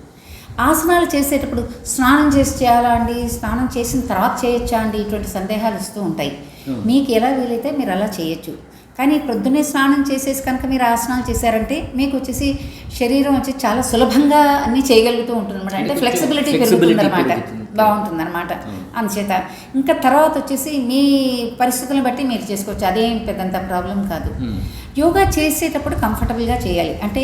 [SPEAKER 3] ఆసనాలు చేసేటప్పుడు స్నానం చేసి చేయాలా అండి, స్నానం చేసిన తర్వాత చేయొచ్చా అండి, ఇటువంటి సందేహాలు వస్తూ ఉంటాయి. మీకు ఎలా వీలైతే మీరు అలా చేయొచ్చు. కానీ ప్రొద్దునే స్నానం చేసేసి కనుక మీరు ఆసనాలు చేశారంటే మీకు వచ్చేసి శరీరం వచ్చి చాలా సులభంగా అన్నీ చేయగలుగుతూ ఉంటుంది అనమాట. అంటే ఫ్లెక్సిబిలిటీ పెరుగుతుంది అనమాట, బాగుంటుంది అనమాట. అందుచేత ఇంకా తర్వాత వచ్చేసి మీ పరిస్థితులను బట్టి మీరు చేసుకోవచ్చు, అదేం పెద్దంత ప్రాబ్లం కాదు. యోగా చేసేటప్పుడు కంఫర్టబుల్గా చేయాలి. అంటే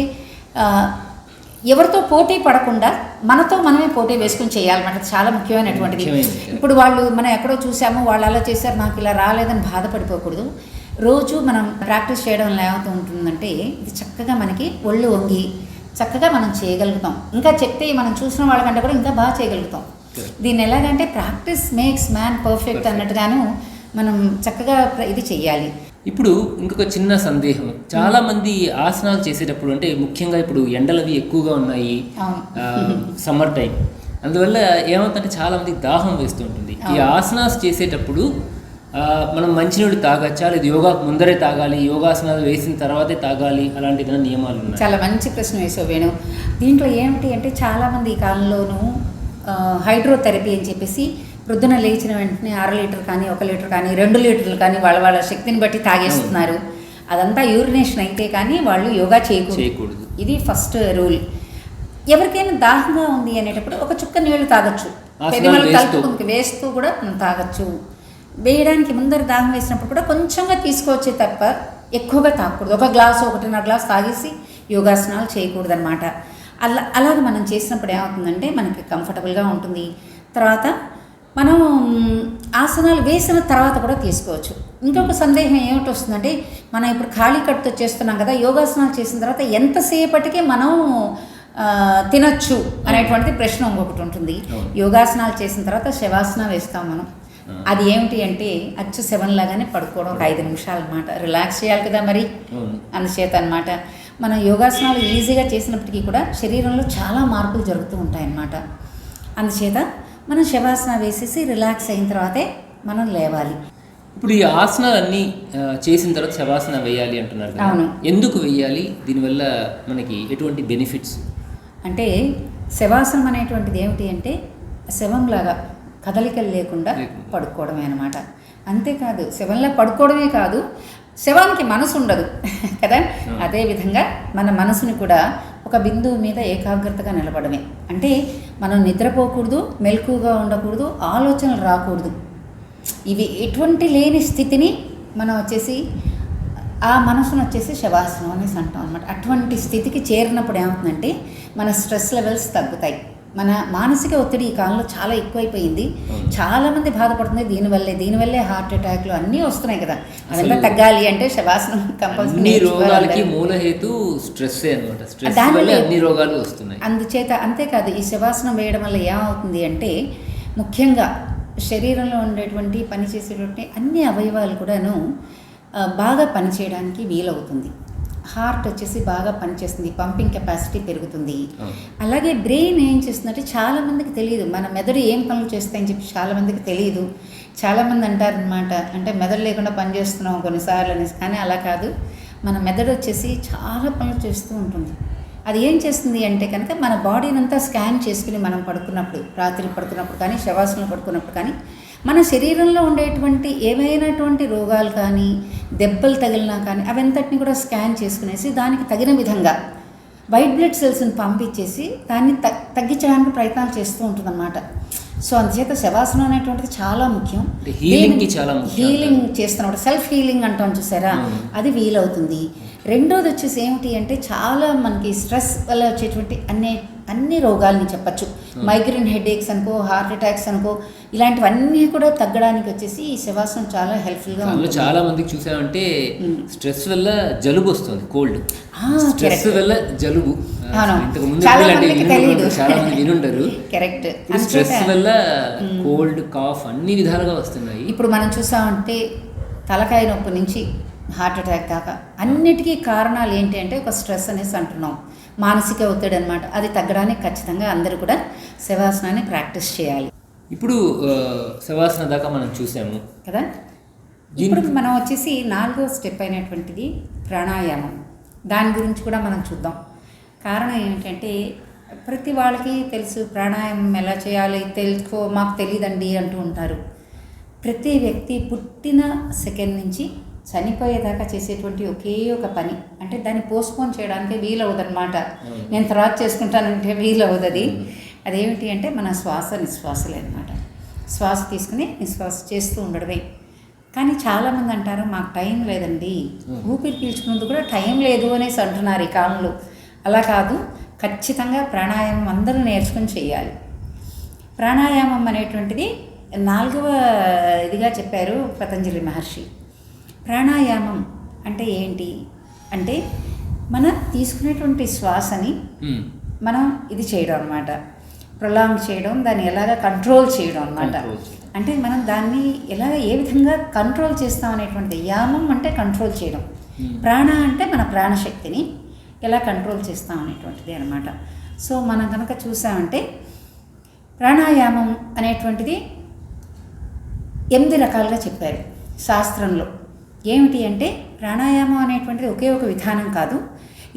[SPEAKER 3] ఎవరితో పోటీ పడకుండా మనతో మనమే పోటీ వేసుకుని చేయాలన్నమాట. చాలా ముఖ్యమైనటువంటిది. ఇప్పుడు వాళ్ళు మనం ఎక్కడో చూసాము, వాళ్ళు అలా చేశారు నాకు ఇలా రాలేదని బాధపడిపోకూడదు. రోజు మనం ప్రాక్టీస్ చేయడం ఏమవుతూ ఉంటుందంటే ఇది చక్కగా మనకి ఒళ్ళు వంగి చక్కగా మనం చేయగలుగుతాం. ఇంకా చెప్తే మనం చూసిన వాళ్ళకంటే కూడా ఇంకా బాగా చేయగలుగుతాం. దీన్ని ఎలాగంటే ప్రాక్టీస్ మేక్స్ మ్యాన్ పర్ఫెక్ట్ అన్నట్టుగాను మనం చక్కగా ఇది చెయ్యాలి.
[SPEAKER 2] ఇప్పుడు ఇంకొక చిన్న సందేహం, చాలా మంది ఆసనాలు చేసేటప్పుడు అంటే ముఖ్యంగా ఇప్పుడు ఎండలవి ఎక్కువగా ఉన్నాయి, సమ్మర్ టైం, అందువల్ల ఏమవుతుందంటే చాలా మందికి దాహం వేస్తూ ఉంటుంది. ఈ ఆసనాలు చేసేటప్పుడు మనం మంచినీళ్ళు తాగచ్చా, లేదు యోగాకు ముందరే తాగాలి, యోగాసనాలు వేసిన తర్వాతే తాగాలి, అలాంటి నియమాలు ఉన్నాయి?
[SPEAKER 3] చాలా మంచి ప్రశ్న వేసావు వేణు. దీంట్లో ఏమిటి అంటే చాలామంది ఈ కాలంలోనూ హైడ్రోథెరపీ అని చెప్పేసి ప్రొద్దున లేచిన వెంటనే 1/2 లీటర్ కానీ 1 లీటర్ కానీ 2 లీటర్లు కానీ వాళ్ళ శక్తిని బట్టి తాగేస్తున్నారు. అదంతా యూరినేషన్ అయితే కానీ వాళ్ళు యోగా చేయకూడదు. ఇది ఫస్ట్ రూల్. ఎవరికైనా దాహంగా ఉంది అనేటప్పుడు ఒక చుక్క నీళ్లు తాగొచ్చు, పెదవులు కలుపుకుంటూ వేస్తూ కూడా తాగొచ్చు. వేయడానికి ముందర దాహం వేసినప్పుడు కూడా కొంచెంగా తీసుకోవచ్చే తప్ప ఎక్కువగా తాగకూడదు. 1 గ్లాసు 1.5 గ్లాసు తాగేసి యోగాసనాలు చేయకూడదు అనమాట. అలాగే మనం చేసినప్పుడు ఏమవుతుందంటే మనకి కంఫర్టబుల్గా ఉంటుంది. తర్వాత మనం ఆసనాలు వేసిన తర్వాత కూడా తీసుకోవచ్చు. ఇంకొక సందేహం ఏమిటి వస్తుందంటే మనం ఇప్పుడు ఖాళీ కట్టుతో చేస్తున్నాం కదా, యోగాసనాలు చేసిన తర్వాత ఎంతసేపటికి మనం తినచ్చు అనేటువంటిది ప్రశ్న ఇంకొకటి ఉంటుంది. యోగాసనాలు చేసిన తర్వాత శవాసన వేస్తాం మనం. అది ఏమిటి అంటే అచ్చు 7 లాగానే పడుకోవడం ఒక 5 నిమిషాలు అనమాట. రిలాక్స్ చేయాలి కదా మరి, అందుచేత అనమాట. మనం యోగాసనాలు ఈజీగా చేసినప్పటికీ కూడా శరీరంలో చాలా మార్పులు జరుగుతూ ఉంటాయన్నమాట. అందుచేత మనం శవాసన వేసేసి రిలాక్స్ అయిన తర్వాతే మనం లేవాలి.
[SPEAKER 2] ఇప్పుడు ఈ ఆసనాలన్నీ చేసిన తర్వాత శవాసన వేయాలి అంటున్నారు కదా.
[SPEAKER 3] అవును.
[SPEAKER 2] ఎందుకు వేయాలి, దీనివల్ల మనకి ఎటువంటి బెనిఫిట్స్?
[SPEAKER 3] అంటే శవాసనం అనేటువంటిది ఏమిటి అంటే శవంలాగా కదలికలు లేకుండా పడుకోవడమే అనమాట. అంతేకాదు శవంలా పడుకోవడమే కాదు, శవానికి మనసు ఉండదు కదా. అదేవిధంగా మన మనసుని కూడా ఒక బిందువు మీద ఏకాగ్రతగా నిలబడమే. అంటే మనం నిద్రపోకూడదు, మెలకుగా ఉండకూడదు, ఆలోచనలు రాకూడదు. ఇవి ఎటువంటి లేని స్థితిని మనం వచ్చేసి ఆ మనసును వచ్చేసి శవాసనం అనేసి అంటాం అనమాట. అటువంటి స్థితికి చేరినప్పుడు ఏమవుతుందంటే మన స్ట్రెస్ లెవెల్స్ తగ్గుతాయి. మన మానసిక ఒత్తిడి ఈ కాలంలో చాలా ఎక్కువైపోయింది. చాలామంది బాధపడుతుంది దీనివల్లే హార్ట్ అటాక్లు అన్నీ వస్తున్నాయి కదా. అదంతా తగ్గాలి అంటే శవాసనం కంపల్సరీ.
[SPEAKER 2] అన్ని రోగాలకి మూలహేతు స్ట్రెస్ అన్నమాట. స్ట్రెస్ వల్ల అన్ని రోగాలు వస్తున్నాయి.
[SPEAKER 3] అందుచేత అంతేకాదు ఈ శవాసనం వేయడం వల్ల ఏమవుతుంది అంటే ముఖ్యంగా శరీరంలో ఉండేటువంటి పనిచేసేటువంటి అన్ని అవయవాలు కూడాను బాగా పనిచేయడానికి వీలవుతుంది. హార్ట్ వచ్చేసి బాగా పనిచేస్తుంది, పంపింగ్ కెపాసిటీ పెరుగుతుంది. అలాగే బ్రెయిన్ ఏం చేస్తుందంటే చాలామందికి తెలియదు, మన మెదడు ఏం పనులు చేస్తాయని చెప్పి చాలామందికి తెలియదు. చాలామంది అంటారనమాట, అంటే మెదడు లేకుండా పనిచేస్తున్నాం కొన్నిసార్లు అనేసి. కానీ అలా కాదు, మన మెదడు వచ్చేసి చాలా పనులు చేస్తూ ఉంటుంది. అది ఏం చేస్తుంది అంటే కనుక మన బాడీని అంతా స్కాన్ చేసుకుని మనం పడుకున్నప్పుడు, రాత్రి పడుకున్నప్పుడు కానీ శవాసనలో పడుకున్నప్పుడు కానీ మన శరీరంలో ఉండేటువంటి ఏమైనటువంటి రోగాలు కానీ దెబ్బలు తగిలినా కానీ అవంతటిని కూడా స్కాన్ చేసుకునేసి దానికి తగిన విధంగా వైట్ బ్లడ్ సెల్స్ని పంపించేసి దాన్ని తగ్గించడానికి ప్రయత్నాలు చేస్తూ ఉంటుందన్నమాట. సో అందుచేత శవాసనం అనేటువంటిది చాలా ముఖ్యం. హీలింగ్ చేస్తున్నప్పుడు సెల్ఫ్ హీలింగ్ అంటాం చూసారా, అది వీలవుతుంది. రెండోది వచ్చేసి ఏమిటి అంటే చాలా మనకి స్ట్రెస్ వల్ల వచ్చేటువంటి అన్ని రోగాలని చెప్పచ్చు. మైగ్రేన్ హెడేక్స్ అనుకో, హార్ట్ అటాక్స్ అనుకో, ఇలాంటివన్నీ కూడా తగ్గడానికి వచ్చేసి ఈ శవాసనం చాలా హెల్ప్ఫుల్గా ఉంటుంది.
[SPEAKER 2] చాలా మందికి చూసామంటే స్ట్రెస్ వల్ల జలుబు వస్తుంది, కోల్డ్. స్ట్రెస్ వల్ల జలుబు చాలా మంది వినుంటారు.
[SPEAKER 3] కరెక్ట్.
[SPEAKER 2] స్ట్రెస్ వల్ల కోల్డ్, కాఫ్ అన్ని విధాలుగా వస్తున్నాయి.
[SPEAKER 3] ఇప్పుడు మనం చూసామంటే తలకాయ నొప్పి నుంచి హార్ట్ అటాక్ దాకా అన్నిటికీ కారణాలు ఏంటి అంటే ఒక స్ట్రెస్ అనేసి అంటున్నాం, మానసిక ఒత్తిడి అనమాట. అది తగ్గడానికి ఖచ్చితంగా అందరూ కూడా శవాసనాన్ని ప్రాక్టీస్ చేయాలి.
[SPEAKER 2] ఇప్పుడు శవాసన దాకా మనం చూసాము
[SPEAKER 3] కదా. ఇప్పుడు మనం వచ్చేసి 4వ స్టెప్ అయినటువంటిది ప్రాణాయామం. దాని గురించి కూడా మనం చూద్దాం. కారణం ఏంటంటే ప్రతి వాళ్ళకి తెలుసు ప్రాణాయామం ఎలా చేయాలి, మాకు తెలియదండి అంటూ ఉంటారు. ప్రతి వ్యక్తి పుట్టిన సెకండ్ నుంచి చనిపోయేదాకా చేసేటువంటి ఒకే ఒక పని, అంటే దాన్ని పోస్ట్పోన్ చేయడానికి వీలవుదన్నమాట. నేను తర్వాత చేసుకుంటానంటే వీలవుతుంది. అదేమిటి అంటే మన శ్వాస నిశ్వాసలే అనమాట. శ్వాస తీసుకుని నిశ్వాస చేస్తూ ఉండడమే. కానీ చాలామంది అంటారు మాకు టైం లేదండి, ఊపిరి పీల్చుకున్నందుకు కూడా టైం లేదు అనేసి అంటున్నారు ఈ కాలంలో. అలా కాదు, ఖచ్చితంగా ప్రాణాయామం అందరూ నేర్చుకుని చేయాలి. ప్రాణాయామం అనేటువంటిది 4వ ఇదిగా చెప్పారు పతంజలి మహర్షి. ప్రాణాయామం అంటే ఏంటి అంటే మనం తీసుకునేటువంటి శ్వాసని మనం ఇది చేయడం అనమాట, ప్రొలాంగ్ చేయడం, దాన్ని ఎలాగ కంట్రోల్ చేయడం అనమాట. అంటే మనం దాన్ని ఏ విధంగా కంట్రోల్ చేస్తాం అనేటువంటిది. యామం అంటే కంట్రోల్ చేయడం, ప్రాణ అంటే మన ప్రాణశక్తిని ఎలా కంట్రోల్ చేస్తాం అనేటువంటిది అనమాట. సో మనం కనుక చూసామంటే ప్రాణాయామం అనేటువంటిది 8 రకాలుగా చెప్పారు శాస్త్రంలో. ఏమిటి అంటే ప్రాణాయామం అనేటువంటిది ఒకే ఒక విధానం కాదు,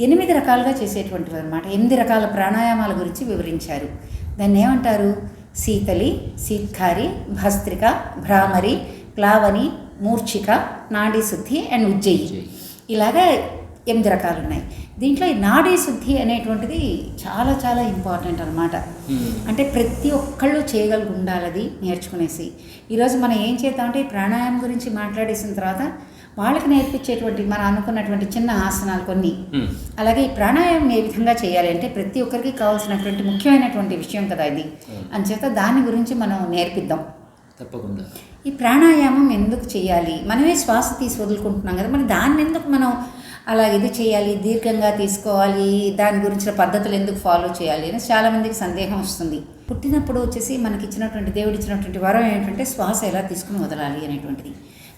[SPEAKER 3] 8 రకాలుగా చేసేటువంటివి అనమాట. 8 రకాల ప్రాణాయామాల గురించి వివరించారు. దాన్ని ఏమంటారు? శీతలి, శీత్కారి, భస్త్రిక, భ్రామరి, ప్లావని, మూర్ఛిక, నాడీ శుద్ధి అండ్ ఉజ్జయి. ఇలాగా 8 రకాలు ఉన్నాయి. దీంట్లో ఈ నాడీ శుద్ధి అనేటువంటిది చాలా చాలా ఇంపార్టెంట్ అనమాట. అంటే ప్రతి ఒక్కళ్ళు చేయగలిగి ఉండాలి అది నేర్చుకునేసి. ఈరోజు మనం ఏం చేద్దామంటే ఈ ప్రాణాయామం గురించి మాట్లాడేసిన తర్వాత వాళ్ళకి నేర్పించేటువంటి మనం అనుకున్నటువంటి చిన్న ఆసనాలు కొన్ని, అలాగే ఈ ప్రాణాయామం ఏ విధంగా చేయాలి అంటే ప్రతి ఒక్కరికి కావాల్సినటువంటి ముఖ్యమైనటువంటి విషయం కదా ఇది. అంచేత దాని గురించి మనం నేర్పిద్దాం
[SPEAKER 2] తప్పకుండా.
[SPEAKER 3] ఈ ప్రాణాయామం ఎందుకు చేయాలి? మనమే శ్వాస తీసి వదులుకుంటున్నాం కదా, మరి దాన్ని ఎందుకు మనం అలా ఇది చేయాలి, దీర్ఘంగా తీసుకోవాలి, దాని గురించిన పద్ధతులు ఎందుకు ఫాలో చేయాలి అని చాలామందికి సందేహం వస్తుంది. పుట్టినప్పుడు వచ్చేసి మనకి ఇచ్చినటువంటి దేవుడు ఇచ్చినటువంటి వరం ఏంటంటే శ్వాస ఎలా తీసుకుని వదలాలి అనేటువంటిది.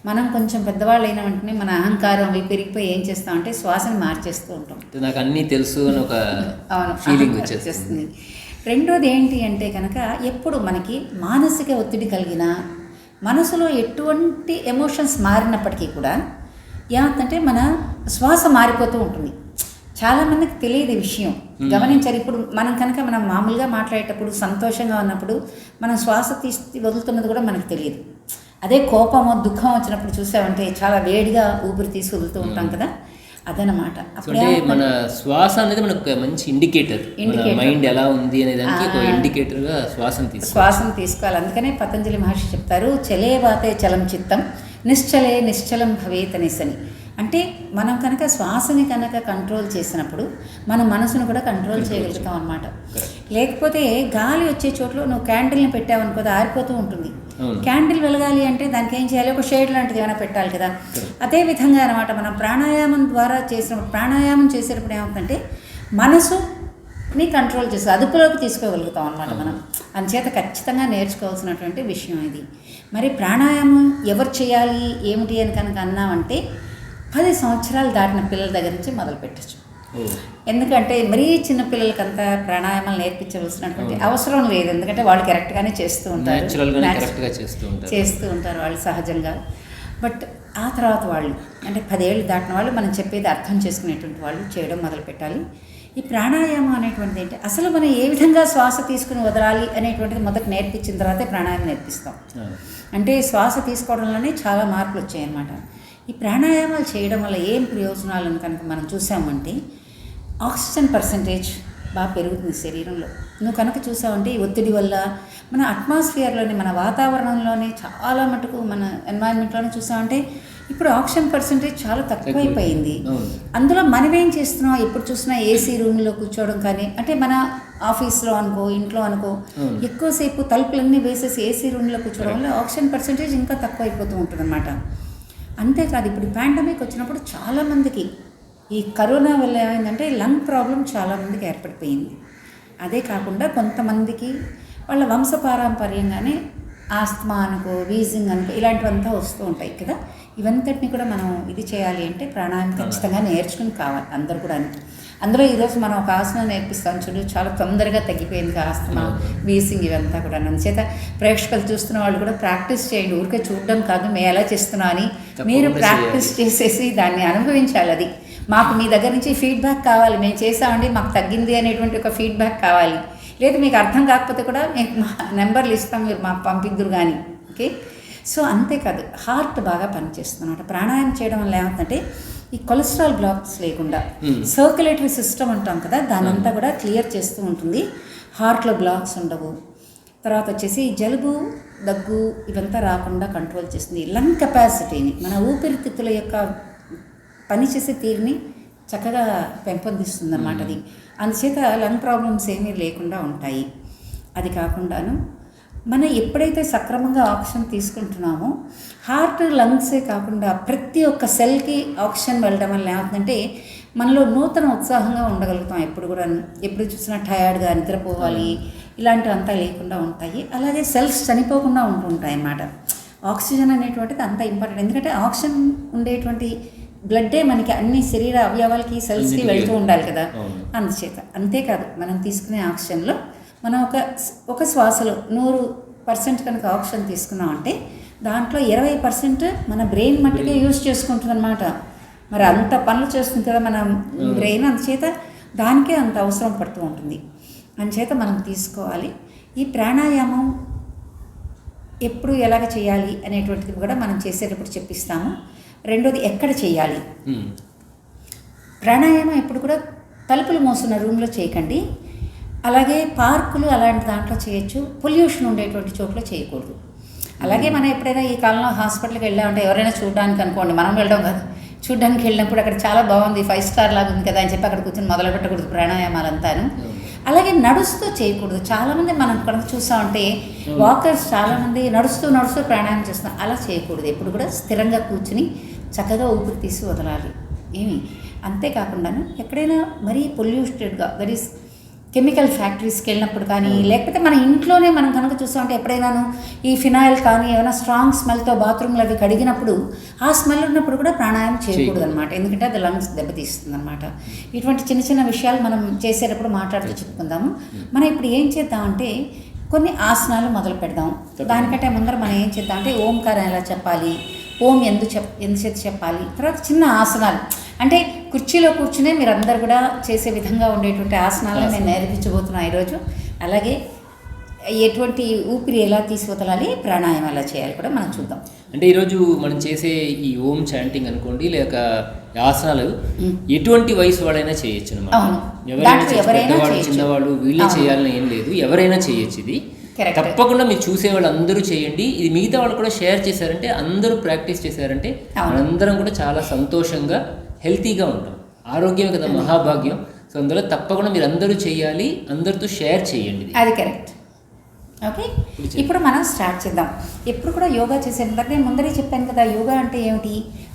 [SPEAKER 3] మనం కొంచెం పెద్దవాళ్ళు అయిన వెంటనే మన అహంకారం అవి పెరిగిపోయి ఏం చేస్తామంటే శ్వాసని మార్చేస్తూ ఉంటాం.
[SPEAKER 2] నాకు అన్నీ తెలుసు అని ఒక
[SPEAKER 3] అవును,
[SPEAKER 2] ఫీలింగ్
[SPEAKER 3] వచ్చేస్తుంది. రెండోది ఏంటి అంటే కనుక ఎప్పుడు మనకి మానసిక ఒత్తిడి కలిగిన మనసులో ఎటువంటి ఎమోషన్స్ మారినప్పటికీ కూడా ఏమంటే మన శ్వాస మారిపోతూ ఉంటుంది. చాలామందికి తెలియదు ఈ విషయం, గమనించారు. ఇప్పుడు మనం మామూలుగా మాట్లాడేటప్పుడు సంతోషంగా ఉన్నప్పుడు మనం శ్వాస తీసి వదులుతున్నది కూడా మనకు తెలియదు. అదే కోపమో దుఃఖం వచ్చినప్పుడు చూసామంటే చాలా వేడిగా ఊపిరి తీసి వదులుతూ ఉంటాం కదా, అదనమాట.
[SPEAKER 2] అంటే మన శ్వాస అనేది మనకు మంచి ఇండికేటర్, మైండ్ ఎలా ఉంది అనే దానికి ఒక ఇండికేటర్గా శ్వాసను
[SPEAKER 3] తీసుకోవాలి. అందుకనే పతంజలి మహర్షి చెప్తారు, చలే వాతే చలం చిత్తం నిశ్చలే నిశ్చలం భవేత్ అనేసని. అంటే మనం కనుక శ్వాసని కనుక కంట్రోల్ చేసినప్పుడు మన మనసును కూడా కంట్రోల్ చేయగలుగుతాం అన్నమాట. లేకపోతే గాలి వచ్చే చోట్ల నువ్వు క్యాండిల్ని పెట్టావనుకో అది ఆరిపోతూ ఉంటుంది. క్యాండిల్ వెలగాలి అంటే దానికి ఏం చేయాలి, ఒక షేడ్ లాంటిది ఏమైనా పెట్టాలి కదా. అదేవిధంగా అనమాట మనం ప్రాణాయామం ద్వారా ప్రాణాయామం చేసేటప్పుడు ఏమవుతుందంటే మనసుని కంట్రోల్ చేసి అదుపులోకి తీసుకోగలుగుతాం అనమాట మనం. అందుచేత ఖచ్చితంగా నేర్చుకోవాల్సినటువంటి విషయం ఇది. మరి ప్రాణాయామం ఎవరు చేయాలి ఏమిటి అని కనుక అన్నామంటే 10 సంవత్సరాలు దాటిన పిల్లల దగ్గర నుంచి మొదలు పెట్టచ్చు. ఎందుకంటే మరీ చిన్న పిల్లలకంతా ప్రాణాయామాలు నేర్పించవలసినటువంటి అవసరం లేదు. ఎందుకంటే వాళ్ళు కరెక్ట్గానే చేస్తూ ఉంటారు వాళ్ళు సహజంగా. బట్ ఆ తర్వాత వాళ్ళు అంటే 10 ఏళ్ళు దాటిన వాళ్ళు మనం చెప్పేది అర్థం చేసుకునేటువంటి వాళ్ళు చేయడం మొదలు పెట్టాలి. ఈ ప్రాణాయామం అనేటువంటిది ఏంటి, అసలు మనం ఏ విధంగా శ్వాస తీసుకుని వదలాలి అనేటువంటిది మొదట నేర్పించిన తర్వాతే ప్రాణాయామం నేర్పిస్తాం. అంటే శ్వాస తీసుకోవడంలోనే చాలా మార్పులు వచ్చాయన్నమాట. ఈ ప్రాణాయామాలు చేయడం వల్ల ఏం ప్రయోజనాలను కనుక మనం చూసామంటే ఆక్సిజన్ పర్సంటేజ్ బాగా పెరుగుతుంది శరీరంలో. నువ్వు కనుక చూసావంటే ఈ ఒత్తిడి వల్ల మన అట్మాస్ఫియర్లోని మన వాతావరణంలోనే చాలా మటుకు మన ఎన్వైరన్మెంట్లోనే చూసామంటే ఇప్పుడు ఆక్సిజన్ పర్సంటేజ్ చాలా తక్కువైపోయింది. అందులో మనమేం చేస్తున్నాం, ఎప్పుడు చూసినా ఏసీ రూమ్లో కూర్చోవడం కానీ, అంటే మన ఆఫీస్లో అనుకో ఇంట్లో అనుకో ఎక్కువసేపు తలుపులన్నీ వేసేసి ఏసీ రూమ్లో కూర్చోవడం వల్ల ఆక్సిజన్ పర్సంటేజ్ ఇంకా తక్కువైపోతూ ఉంటుంది అన్నమాట. అంతేకాదు ఇప్పుడు పాండమిక్ వచ్చినప్పుడు చాలామందికి ఈ కరోనా వల్ల ఏమైందంటే లంగ్ ప్రాబ్లం చాలామందికి ఏర్పడిపోయింది. అదే కాకుండా కొంతమందికి వాళ్ళ వంశపారంపర్యంగానే ఆస్తమా అనుకో వీజింగ్ అనుకో ఇలాంటివంతా వస్తూ ఉంటాయి కదా. ఇవంతటిని కూడా మనం ఇది చేయాలి అంటే ప్రాణాయామం ఖచ్చితంగా నేర్చుకుని కావాలి అందరూ కూడా. అందులో ఈరోజు మనం ఒక ఆసనం నేర్పిస్తాం చూడు, చాలా తొందరగా తగ్గిపోయింది ఆస్తమా వీజింగ్ ఇవంతా కూడా. అందుచేత ప్రేక్షకులు చూస్తున్న వాళ్ళు కూడా ప్రాక్టీస్ చేయండి, ఊరికే చూడడం కాదు మేము ఎలా చేస్తున్నా అని మీరు ప్రాక్టీస్ చేసేసి దాన్ని అనుభవించాలి. అది మాకు మీ దగ్గర నుంచి ఫీడ్బ్యాక్ కావాలి, మేము చేసామండి మాకు తగ్గింది అనేటువంటి ఒక ఫీడ్బ్యాక్ కావాలి. లేదు మీకు అర్థం కాకపోతే కూడా మీకు మా నెంబర్లు ఇస్తాం, మీరు మాకు పంపిద్దురు కానీ. ఓకే, సో అంతేకాదు హార్ట్ బాగా పనిచేస్తుందన్నమాట. ప్రాణాయామం చేయడం వల్ల ఏమవుతుందంటే ఈ కొలెస్ట్రాల్ బ్లాక్స్ లేకుండా సర్క్యులేటరీ సిస్టమ్ అంటాం కదా దానంతా కూడా క్లియర్ చేస్తూ ఉంటుంది. హార్ట్లో బ్లాక్స్ ఉండవు. తర్వాత వచ్చేసి జలుబు దగ్గు ఇవంతా రాకుండా కంట్రోల్ చేస్తుంది. లంగ్ కెపాసిటీని మన ఊపిరితిత్తుల యొక్క పనిచేసే తీరుని చక్కగా పెంపొందిస్తుంది అన్నమాట అది. అందుచేత లంగ్ ప్రాబ్లమ్స్ ఏమీ లేకుండా ఉంటాయి. అది కాకుండాను మనం ఎప్పుడైతే సక్రమంగా ఆక్సిజన్ తీసుకుంటున్నామో హార్ట్ లంగ్సే కాకుండా ప్రతి ఒక్క సెల్కి ఆక్సిజన్ వెళ్ళడం వల్ల ఏమవుతుందంటే మనలో నూతన ఉత్సాహంగా ఉండగలుగుతాం. ఎప్పుడు కూడా ఎప్పుడు చూసినా టయర్డ్గా నిద్రపోవాలి ఇలాంటివంతా లేకుండా ఉంటాయి. అలాగే సెల్స్ చనిపోకుండా ఉంటుంటాయి అన్నమాట. ఆక్సిజన్ అనేటువంటిది అంత ఇంపార్టెంట్. ఎందుకంటే ఆక్సిజన్ ఉండేటువంటి బ్లడ్డే మనకి అన్ని శరీర అవయవాలకి సెల్స్కి వెళ్తూ ఉండాలి కదా. అందుచేత అంతేకాదు మనం తీసుకునే ఆక్సిజన్లో మనం ఒక శ్వాసలో 100% కనుక ఆక్సిజన్ తీసుకున్నామంటే దాంట్లో 20% మన బ్రెయిన్ మట్టుకే యూజ్ చేసుకుంటుంది అనమాట. మరి అంత పనులు చేస్తుంది కదా మన బ్రెయిన్, అందుచేత దానికే అంత అవసరం పడుతూ ఉంటుంది. అందుచేత మనం తీసుకోవాలి. ఈ ప్రాణాయామం ఎప్పుడు ఎలాగ చేయాలి అనేటువంటిది కూడా మనం చేసేటప్పుడు చెప్పిస్తాము. రెండోది ఎక్కడ చేయాలి, ప్రాణాయామం ఎప్పుడు కూడా తలుపులు మోసున్న రూమ్లో చేయకండి. అలాగే పార్కులు అలాంటి దాంట్లో చేయొచ్చు. పొల్యూషన్ ఉండేటువంటి చోట్ల చేయకూడదు. అలాగే మనం ఎప్పుడైనా ఈ కాలంలో హాస్పిటల్కి వెళ్ళామంటే ఎవరైనా చూడడానికి అనుకోండి, మనం వెళ్ళడం కాదు, చూడడానికి వెళ్ళినప్పుడు అక్కడ చాలా బాగుంది 5 స్టార్ లాగా ఉంది కదా అని చెప్పి అక్కడ కూర్చొని మొదలు పెట్టకూడదు ప్రాణాయామాలంతాను. అలాగే నడుస్తూ చేయకూడదు. చాలామంది మనం కనుక చూసామంటే వాకర్స్ చాలామంది నడుస్తూ ప్రాణాయామం చేస్తున్నారు. అలా చేయకూడదు. ఎప్పుడు కూడా స్థిరంగా కూర్చుని చక్కగా ఊపిరి తీసి వదలాలి. అంతేకాకుండాను ఎక్కడైనా మరీ పొల్యూటెడ్గా వెరీ కెమికల్ ఫ్యాక్టరీస్కి వెళ్ళినప్పుడు కానీ, లేకపోతే మన ఇంట్లోనే మనం కనుక చూస్తామంటే ఎప్పుడైనాను ఈ ఫినాయిల్ కానీ ఏమైనా స్ట్రాంగ్ స్మెల్తో బాత్రూమ్లు అవి కడిగినప్పుడు ఆ స్మెల్ ఉన్నప్పుడు కూడా ప్రాణాయామం చేయకూడదు అనమాట. ఎందుకంటే అది లంగ్స్ దెబ్బతీస్తుంది అనమాట. ఇటువంటి చిన్న చిన్న విషయాలు మనం చేసేటప్పుడు మాట్లాడుతూ చెప్పుకుందాము. మనం ఇప్పుడు ఏం చేద్దామంటే కొన్ని ఆసనాలు మొదలు పెడదాం. దానికంటే ముందర మనం ఏం చేద్దాం అంటే ఓంకారం ఎలా చెప్పాలి, ఓం ఎందుచేత చెప్పాలి, తర్వాత చిన్న ఆసనాలు అంటే కుర్చీలో కూర్చునే మీరు అందరు కూడా చేసే విధంగా ఉండేటువంటి ఆసనాలను నేను నేర్పించబోతున్నాను ఈరోజు. అలాగే ఎటువంటి ఊపిరి ఎలా తీసుకువదలాలి, ప్రాణాయామం ఎలా చేయాలి కూడా మనం చూద్దాం.
[SPEAKER 2] అంటే ఈరోజు మనం చేసే ఈ ఓం చాంటింగ్ అనుకోండి, లేక ఆసనాలు ఎటువంటి వయసు వాళ్ళైనా చేయొచ్చు అనమాట. పెద్దవాళ్ళు చిన్నవాళ్ళు వీళ్ళే చేయాలని ఏం లేదు, ఎవరైనా చేయొచ్చు. ఇది తప్పకుండా మీరు చూసే వాళ్ళు అందరూ చేయండి. ఇది మిగతా వాళ్ళు కూడా షేర్ చేశారంటే, అందరూ ప్రాక్టీస్ చేశారంటే మనందరం కూడా చాలా సంతోషంగా హెల్తీగా ఉంటాం. ఆరోగ్యమే కదా మహాభాగ్యం. సో అందులో తప్పకుండా మీరు అందరూ చేయాలి, అందరితో షేర్ చేయండి.
[SPEAKER 3] అది కరెక్ట్. ఓకే, ఇప్పుడు మనం స్టార్ట్ చేద్దాం. ఎప్పుడు కూడా యోగా చేసే నేను ముందరే చెప్పాను కదా, యోగా అంటే ఏమిటి,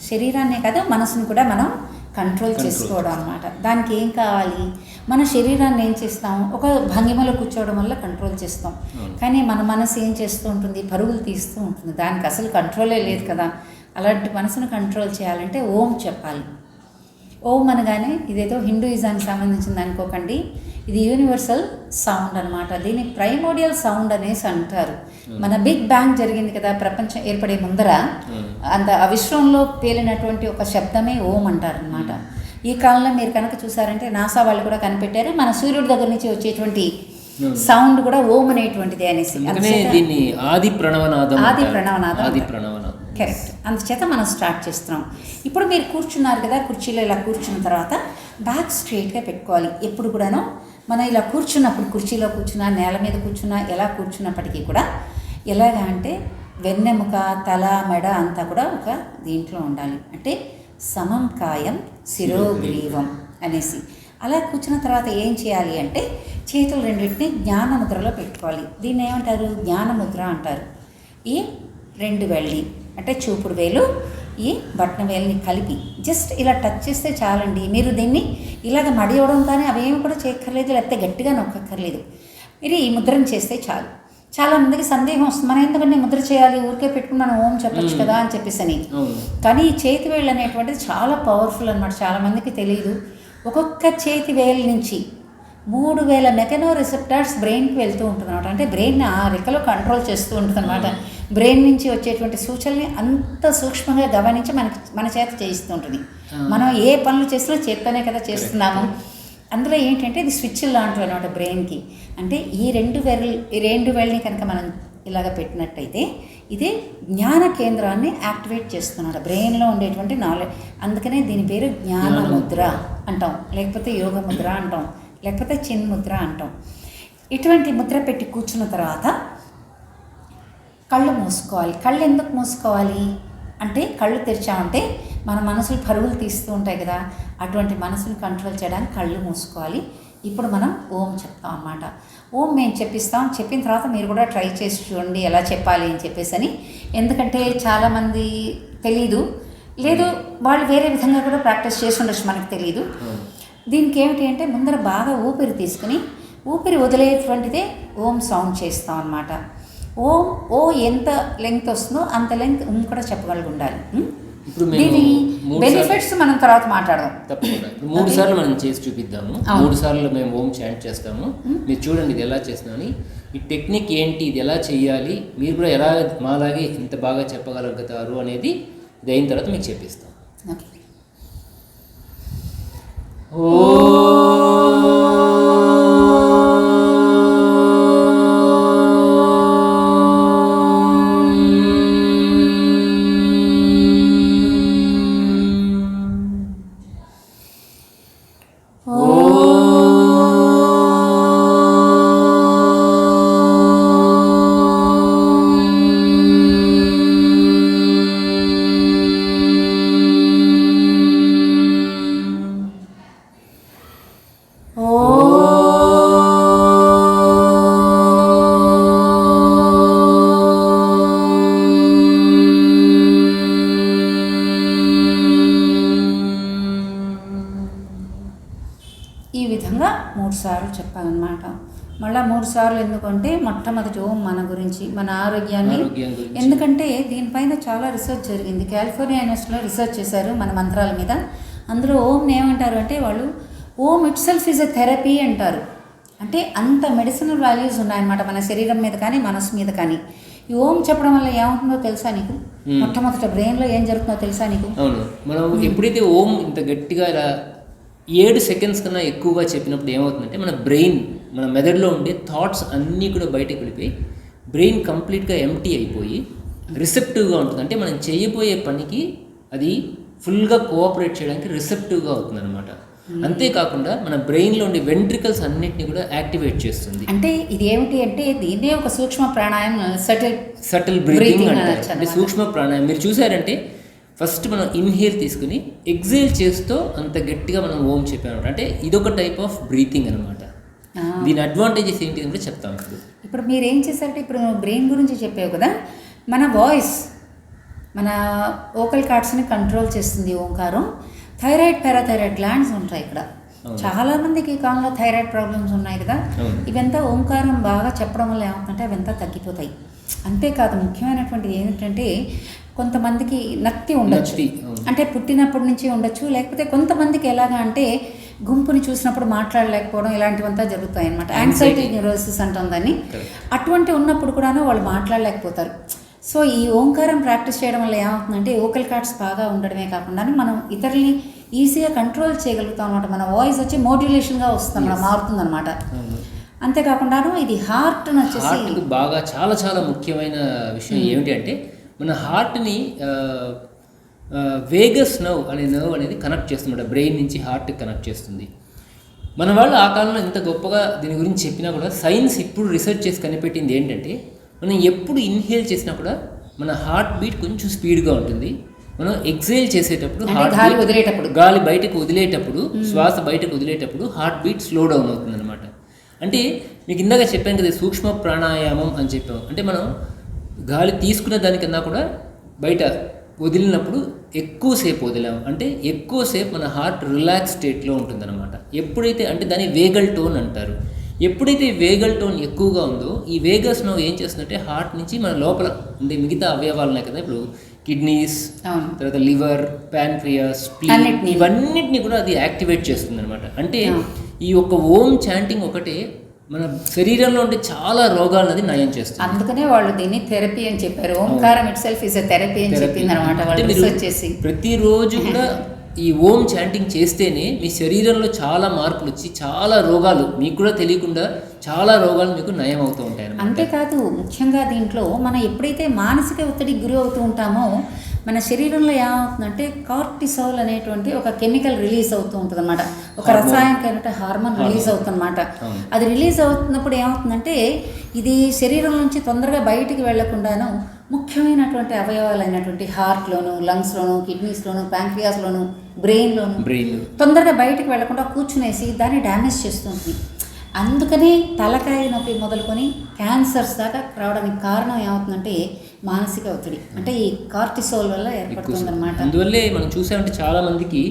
[SPEAKER 3] శరీరాన్నే కదా మనసుని కూడా మనం కంట్రోల్ చేసుకోవడం అనమాట. దానికి ఏం కావాలి, మన శరీరాన్ని ఏం చేస్తాం, ఒక భంగిమలో కూర్చోవడం వల్ల కంట్రోల్ చేస్తాం. కానీ మన మనసు ఏం చేస్తూ ఉంటుంది, పరుగులు తీస్తూ ఉంటుంది. దానికి అసలు కంట్రోలే లేదు కదా. అలాంటి మనసును కంట్రోల్ చేయాలంటే ఓం చెప్పాలి. ఓం అనగానే ఇదేదో హిందూయిజానికి సంబంధించింది అనుకోకండి, ఇది యూనివర్సల్ సౌండ్ అనమాట. దీన్ని ప్రైమోడియల్ సౌండ్ అనేసి అంటారు. మన బిగ్ బ్యాంగ్ జరిగింది కదా, ప్రపంచం ఏర్పడే ముందర ఆ విశ్వంలో పేలినటువంటి ఒక శబ్దమే ఓం అంటారు అనమాట. ఈ కాలంలో మీరు కనుక చూసారంటే నాసా వాళ్ళు కూడా కనిపెట్టారు, మన సూర్యుడి దగ్గర నుంచి వచ్చేటువంటి సౌండ్ కూడా ఓం అనేటువంటిది అనేసి.
[SPEAKER 2] దీన్ని ఆది ప్రణవనాదం.
[SPEAKER 3] కరెక్ట్. అందుచేత మనం స్టార్ట్ చేస్తున్నాం. ఇప్పుడు మీరు కూర్చున్నారు కదా, కుర్చీలో ఇలా కూర్చున్న తర్వాత బ్యాక్ స్ట్రైట్గా పెట్టుకోవాలి. ఎప్పుడు కూడాను మనం ఇలా కూర్చున్నప్పుడు, కుర్చీలో కూర్చున్నా, నేల మీద కూర్చున్నా, ఎలా కూర్చున్నప్పటికీ కూడా ఎలాగా అంటే వెన్నెముక, తల, మెడ అంతా కూడా ఒక దీంట్లో ఉండాలి. అంటే సమం కాయం శిరోగ్రీవం అనేసి. అలా కూర్చున్న తర్వాత ఏం చేయాలి అంటే చేతులు రెండింటిని జ్ఞానముద్రలో పెట్టుకోవాలి. దీన్ని ఏమంటారు, జ్ఞానముద్ర అంటారు. ఈ 2 వేళ్ళని అంటే చూపుడు వేలు, ఈ బట్న వేలుని కలిపి జస్ట్ ఇలా టచ్ చేస్తే చాలండి. మీరు దీన్ని ఇలాగ మడియవడం కానీ అవేమి కూడా చేయక్కర్లేదు, లేకపోతే గట్టిగా నొక్కక్కర్లేదు. మీరు ఈ ముద్రను చేస్తే చాలు. చాలామందికి సందేహం వస్తుంది, మనం ఎందుకంటే ముద్ర చేయాలి, ఊరికే పెట్టుకుని మనం ఓం చెప్పచ్చు కదా అని చెప్పేసి అని. కానీ ఈ చేతి వేళ్ళు అనేటువంటిది చాలా పవర్ఫుల్ అనమాట. చాలామందికి తెలియదు. ఒక్కొక్క చేతి వేలు నుంచి 3000 మెకనో రిసెప్టార్స్ బ్రెయిన్కి వెళ్తూ ఉంటుంది అనమాట. అంటే బ్రెయిన్ ఆ రెక్కలో కంట్రోల్ చేస్తూ ఉంటుంది అనమాట. బ్రెయిన్ నుంచి వచ్చేటువంటి సూచనల్ని అంత సూక్ష్మంగా గమనించి మన చేత చేయిస్తూ ఉంటుంది. మనం ఏ పనులు చేసినా చేత్తోనే కదా చేస్తున్నాము. అందులో ఏంటంటే ఇది స్విచ్ లాంటివి అనమాట బ్రెయిన్కి. అంటే ఈ 2 వేళ్ళని కనుక మనం ఇలాగ పెట్టినట్టయితే ఇదే జ్ఞాన కేంద్రాన్ని యాక్టివేట్ చేస్తున్నాడు, బ్రెయిన్లో ఉండేటువంటి నాలెడ్జ్. అందుకనే దీని పేరు జ్ఞాన ముద్ర అంటాం, లేకపోతే యోగ ముద్ర అంటాం, లేకపోతే చిన్ముద్ర అంటాం. ఇటువంటి ముద్ర పెట్టి కూర్చున్న తర్వాత కళ్ళు మూసుకోవాలి. కళ్ళు ఎందుకు మూసుకోవాలి అంటే, కళ్ళు తెరిచామంటే మన మనసులు పరుగులు తీస్తూ ఉంటాయి కదా, అటువంటి మనసుని కంట్రోల్ చేయడానికి కళ్ళు మూసుకోవాలి. ఇప్పుడు మనం ఓం చెప్తాం అన్నమాట. ఓం మేము చెప్పిస్తాం, చెప్పిన తర్వాత మీరు కూడా ట్రై చేసి చూడండి ఎలా చెప్పాలి అని చెప్పేసి అని. ఎందుకంటే చాలామంది తెలీదు, లేదు వాళ్ళు వేరే విధంగా కూడా ప్రాక్టీస్ చేసి ఉండొచ్చు, మనకు తెలియదు. దీనికి ఏమిటి అంటే ముందర బాగా ఊపిరి తీసుకుని ఊపిరి వదిలేటువంటిదే ఓం సౌండ్ చేస్తాం అన్నమాట. ఓ ఎంత లెంగ్త్ వస్తుందో అంత లెంగ్త్ కూడా చెప్పగలిగి ఉండాలి. దీని బెనిఫిట్స్ మనం తర్వాత మాట్లాడదాం.
[SPEAKER 2] తప్పకుండా 3 సార్లు మనం చేసి చూపిద్దాము. 3 సార్లు మేము ఓం చాంట్ చేస్తాము. మీరు చూడండి ఇది ఎలా చేస్తున్నామని. ఈ టెక్నిక్ ఏంటి, ఇది ఎలా చేయాలి, మీరు కూడా ఎలా మాలాగే ఇంత బాగా చెప్పగలుగుతారు అనేది ఇది అయిన తర్వాత మీకు చెప్పిస్తాం.
[SPEAKER 3] ఓకే. మళ్ళీ 3 సార్లు ఎందుకంటే మొట్టమొదటి ఓం మన గురించి, మన ఆరోగ్యం గురించి. ఎందుకంటే దీనిపైన చాలా రీసెర్చ్ జరిగింది. కాలిఫోర్నియా యూనివర్సిటీలో రీసెర్చ్ చేశారు మన మంత్రాల మీద. అందులో ఓంని ఏమంటారు అంటే వాళ్ళు Om itself is a therapy అంటారు. అంటే అంత మెడిసినల్ వాల్యూస్ ఉన్నాయన్నమాట మన శరీరం మీద కానీ మనసు మీద కానీ. ఈ ఓం చెప్పడం వల్ల ఏమవుతుందో తెలుసా నీకు? మొట్టమొదట బ్రెయిన్లో ఏం జరుగుతుందో తెలుసా నీకు?
[SPEAKER 2] అవును, మనం ఎప్పుడైతే ఓం ఇంత గట్టిగా ఇలా 7 సెకండ్స్ కన్నా ఎక్కువగా చెప్పినప్పుడు ఏమవుతుందంటే మన బ్రెయిన్, మన మెదడులో ఉండే థాట్స్ అన్నీ కూడా బయటకు వెళ్ళిపోయి బ్రెయిన్ కంప్లీట్గా ఎంటీ అయిపోయి రిసెప్టివ్గా ఉంటుంది. అంటే మనం చేయబోయే పనికి అది ఫుల్గా కోఆపరేట్ చేయడానికి రిసెప్టివ్గా అవుతుంది అనమాట. అంతేకాకుండా మన బ్రెయిన్లో ఉండే వెంట్రికల్స్ అన్నిటిని కూడా యాక్టివేట్ చేస్తుంది.
[SPEAKER 3] అంటే ఇది ఏమిటి అంటే దీన్నే ఒక సూక్ష్మ ప్రాణాయామం,
[SPEAKER 2] సటిల్ బ్రీతింగ్ అంటారు. అంటే సూక్ష్మ ప్రాణాయామం మీరు చూసారంటే ఫస్ట్ మనం ఇన్హేల్ తీసుకుని ఎగ్జేల్ చేస్తూ అంత గట్టిగా మనం ఓం చెప్పామన్నమాట. అంటే ఇదొక టైప్ ఆఫ్ బ్రీతింగ్ అనమాట. దీని అడ్వాంటేజెస్ ఏంటి అంటే చెప్తాం
[SPEAKER 3] ఇప్పుడు మీరు ఏం చేశారంటే ఇప్పుడు బ్రెయిన్ గురించి చెప్పావు కదా, మన వాయిస్, మన వోకల్ కార్డ్స్ని కంట్రోల్ చేస్తుంది ఓంకారం. థైరాయిడ్, పారాథైరాయిడ్ గ్లాండ్స్ ఉంటాయి ఇక్కడ. చాలామందికి ఈ కాలంలో థైరాయిడ్ ప్రాబ్లమ్స్ ఉన్నాయి కదా. ఇవంతా ఓంకారం బాగా చెప్పడం వల్ల ఏమవుతుందంటే అవంతా తగ్గిపోతాయి. అంతేకాదు ముఖ్యమైనటువంటి ఏంటంటే కొంతమందికి నత్తి ఉండొచ్చు, అంటే పుట్టినప్పటి నుంచి ఉండొచ్చు. లేకపోతే కొంతమందికి ఎలాగా అంటే గుంపుని చూసినప్పుడు మాట్లాడలేకపోవడం, ఇలాంటివంతా జరుగుతాయి అనమాట. యాంగ్జైటీ న్యూరోసిస్ అంటాం దాన్ని. అటువంటి ఉన్నప్పుడు కూడాను వాళ్ళు మాట్లాడలేకపోతారు. సో ఈ ఓంకారం ప్రాక్టీస్ చేయడం వల్ల ఏమవుతుందంటే వోకల్ కార్డ్స్ బాగా ఉండడమే కాకుండా మనం ఇతరుల్ని ఈజీగా కంట్రోల్ చేయగలుగుతాం అనమాట. మన వాయిస్ వచ్చి మోడ్యులేషన్గా వస్తుంది, మనం మారుతుంది అనమాట. అంతేకాకుండా ఇది హార్ట్ వచ్చేసి
[SPEAKER 2] బాగా చాలా చాలా ముఖ్యమైన విషయం ఏమిటి అంటే మన హార్ట్ని వేగస్ నర్వ్ అనే నర్వ్ అనేది కనెక్ట్ చేస్తుంది, బ్రెయిన్ నుంచి హార్ట్కి కనెక్ట్ చేస్తుంది. మన వాళ్ళు ఆ కాలంలో ఇంత గొప్పగా దీని గురించి చెప్పినా కూడా సైన్స్ ఇప్పుడు రీసెర్చ్ చేసి కనిపెట్టింది ఏంటంటే మనం ఎప్పుడు ఇన్హేల్ చేసినా కూడా మన హార్ట్ బీట్ కొంచెం స్పీడ్గా ఉంటుంది. మనం ఎక్సేల్ చేసేటప్పుడు గాలి బయటకు వదిలేటప్పుడు, శ్వాస బయటకు వదిలేటప్పుడు హార్ట్ బీట్ స్లో డౌన్ అవుతుంది అనమాట. అంటే మీకు ఇందాక చెప్పాను కదా సూక్ష్మ ప్రాణాయామం అని చెప్పాము. అంటే మనం గాలి తీసుకునే దానికన్నా కూడా బయట వదిలినప్పుడు ఎక్కువసేపు వదిలాము అంటే ఎక్కువసేపు మన హార్ట్ రిలాక్స్ స్టేట్లో ఉంటుందన్నమాట. ఎప్పుడైతే అంటే దాన్ని వేగల్ టోన్ అంటారు. ఎప్పుడైతే వేగల్ టోన్ ఎక్కువగా ఉందో ఈ వేగస్ నర్వ్ ఏం చేస్తుందంటే హార్ట్ నుంచి మన లోపల ఉండే మిగతా అవయవాలు ఉన్నాయి కదా, ఇప్పుడు కిడ్నీస్, తర్వాత లివర్, ప్యాన్క్రియాస్, స్ప్లీన్, ఇవన్నిటిని కూడా అది యాక్టివేట్ చేస్తుంది అనమాట. అంటే ఈ యొక్క ఓం చాంటింగ్ ఒకటే మన శరీరంలో ఉండే చాలా రోగాలది నయం చేస్తుంది.
[SPEAKER 3] అందుకనే వాళ్ళు దీన్ని థెరపీ అని చెప్పారు. ఓంకారం it self is a therapy అని చెప్పింది అనమాట వాళ్ళు రీసెర్చ్ చేసి.
[SPEAKER 2] ప్రతిరోజు కూడా ఈ ఓం చాంటింగ్ చేస్తేనే మీ శరీరంలో చాలా మార్పులు వచ్చి చాలా రోగాలు మీకు కూడా తెలియకుండా చాలా రోగాలు మీకు నయం అవుతూ ఉంటాయి.
[SPEAKER 3] అంతేకాదు ముఖ్యంగా దీంట్లో మనం ఎప్పుడైతే మానసిక ఒత్తిడికి గురి అవుతూ ఉంటామో మన శరీరంలో ఏమవుతుందంటే కార్టిసాల్ అనేటువంటి ఒక కెమికల్ రిలీజ్ అవుతూ ఉంటుంది అనమాట. ఒక రసాయనిక హార్మోన్ రిలీజ్ అవుతుందన్నమాట. అది రిలీజ్ అవుతున్నప్పుడు ఏమవుతుందంటే ఇది శరీరం నుంచి తొందరగా బయటికి వెళ్లకుండాను ముఖ్యమైనటువంటి అవయవాలైనటువంటి హార్ట్లోను, లంగ్స్లోను, కిడ్నీస్లోను, ప్యాంక్రియాస్లోను, బ్రెయిన్లోను తొందరగా బయటికి వెళ్లకుండా కూర్చునేసి దాన్ని డ్యామేజ్ చేస్తుంది. అందుకని తలకాయ నొప్పి మొదలుకొని క్యాన్సర్స్ దాకా రావడానికి కారణం ఏమవుతుందంటే మానసిక ఒత్తిడి, అంటే ఈ కార్టిసోల్ వల్ల ఏర్పడుతుంది అనమాట.
[SPEAKER 2] అందువల్లే మనం చూసామంటే చాలా మందికి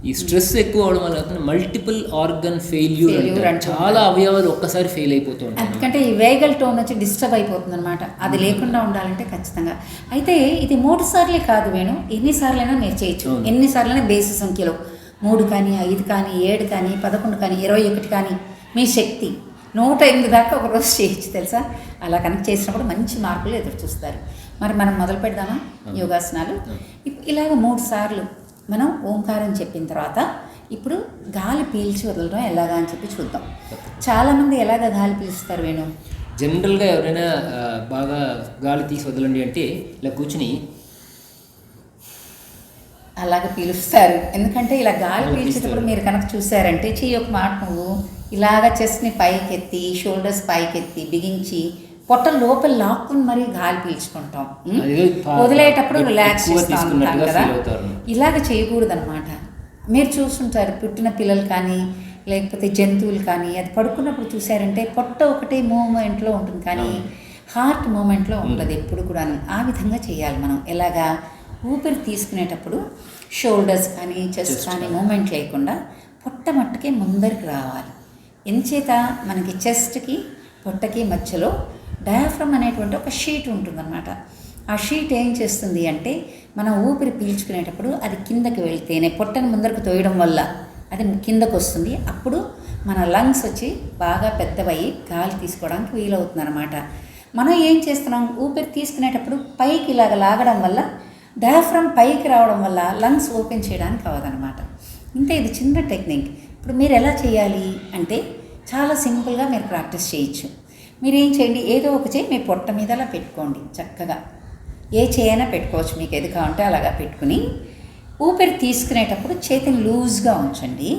[SPEAKER 2] ఈ స్ట్రెస్ ఎక్కువ అవడం వల్ల మల్టిపుల్ ఆర్గన్ ఫెయిల్యూర్, చాలా అవయవాలు ఒక్కసారి ఫెయిల్ అయిపోతూ ఉంటాయి.
[SPEAKER 3] ఎందుకంటే ఈ వేగల్ టోన్ వచ్చి డిస్టర్బ్ అయిపోతుంది అనమాట. అది లేకుండా ఉండాలంటే ఖచ్చితంగా. అయితే ఇది 3 సార్లే కాదు వేణు, ఎన్నిసార్లైనా మీరు చేయొచ్చు. ఎన్నిసార్లైనా బేసి సంఖ్యలో 3 కానీ 5 కానీ 7 కానీ 11 కానీ 21 కానీ మీ శక్తి 108 దాకా ఒకరోజు చేయొచ్చు తెలుసా. అలా కనుక చేసినప్పుడు మంచి మార్పులు ఎదురు చూస్తారు. మరి మనం మొదలు పెడదామా యోగాసనాలు? ఇలాగ 3 సార్లు మనం ఓంకారం చెప్పిన తర్వాత ఇప్పుడు గాలి పీల్చి వదలడం ఎలాగా అని చెప్పి చూద్దాం. చాలామంది ఎలాగ గాలి పీలుస్తారు వేణు?
[SPEAKER 2] జనరల్గా ఎవరైనా బాగా గాలి తీసి వదలండి అంటే ఇలా కూర్చుని
[SPEAKER 3] అలాగ పీలుస్తారు. ఎందుకంటే ఇలా గాలి పీల్చేటప్పుడు మీరు కనుక చూసారంటే చెయ్యి ఒక మాట నువ్వు ఇలాగ చెస్ట్ని పైకెత్తి, షోల్డర్స్ పైకెత్తి బిగించి పొట్ట లోపల లాక్కుని మరీ గాలి పీల్చుకుంటాం. వదిలేటప్పుడు రిలాక్స్ చేస్తూ ఉంటాం కదా. ఇలాగ చేయకూడదు అనమాట. మీరు చూస్తుంటారు పుట్టిన పిల్లలు కానీ లేకపోతే జంతువులు కానీ అది పడుకున్నప్పుడు చూసారంటే పొట్ట ఒకటే మూమెంట్లో ఉంటుంది కానీ హార్ట్ మూమెంట్లో ఉండదు ఎప్పుడు కూడా. ఆ విధంగా చేయాలి మనం. ఎలాగా ఊపిరి తీసుకునేటప్పుడు షోల్డర్స్ కానీ చెస్ట్ కానీ మూమెంట్ లేకుండా పొట్ట మట్టుకే ముందరికి రావాలి. ఎంచేత మనకి చెస్ట్కి పొట్టకి మధ్యలో డయాఫ్రమ్ అనేటువంటి ఒక షీట్ ఉంటుందన్నమాట. ఆ షీట్ ఏం చేస్తుంది అంటే మనం ఊపిరి పీల్చుకునేటప్పుడు అది కిందకి వెళ్తేనే పొట్టని ముందరకు తోయడం వల్ల అది కిందకు వస్తుంది. అప్పుడు మన లంగ్స్ వచ్చి బాగా పెద్దవయ్యి గాలి తీసుకోవడానికి వీలవుతుంది అనమాట. మనం ఏం చేస్తున్నాం, ఊపిరి తీసుకునేటప్పుడు పైకి ఇలాగ లాగడం వల్ల డయాఫ్రమ్ పైకి రావడం వల్ల లంగ్స్ ఓపెన్ చేయడానికి అవ్వదనమాట. ఇంతే, ఇది చిన్న టెక్నిక్. ఇప్పుడు మీరు ఎలా చేయాలి అంటే చాలా సింపుల్గా మీరు ప్రాక్టీస్ చేయొచ్చు. మీరు ఏం చేయండి, ఏదో ఒక చేయి మీ పొట్ట మీద అలా పెట్టుకోండి. చక్కగా ఏ చేయైనా పెట్టుకోవచ్చు, మీకు ఏది కావాలంటే అలాగా పెట్టుకుని ఊపిరి తీసుకునేటప్పుడు చేతిని లూజ్గా ఉంచండి.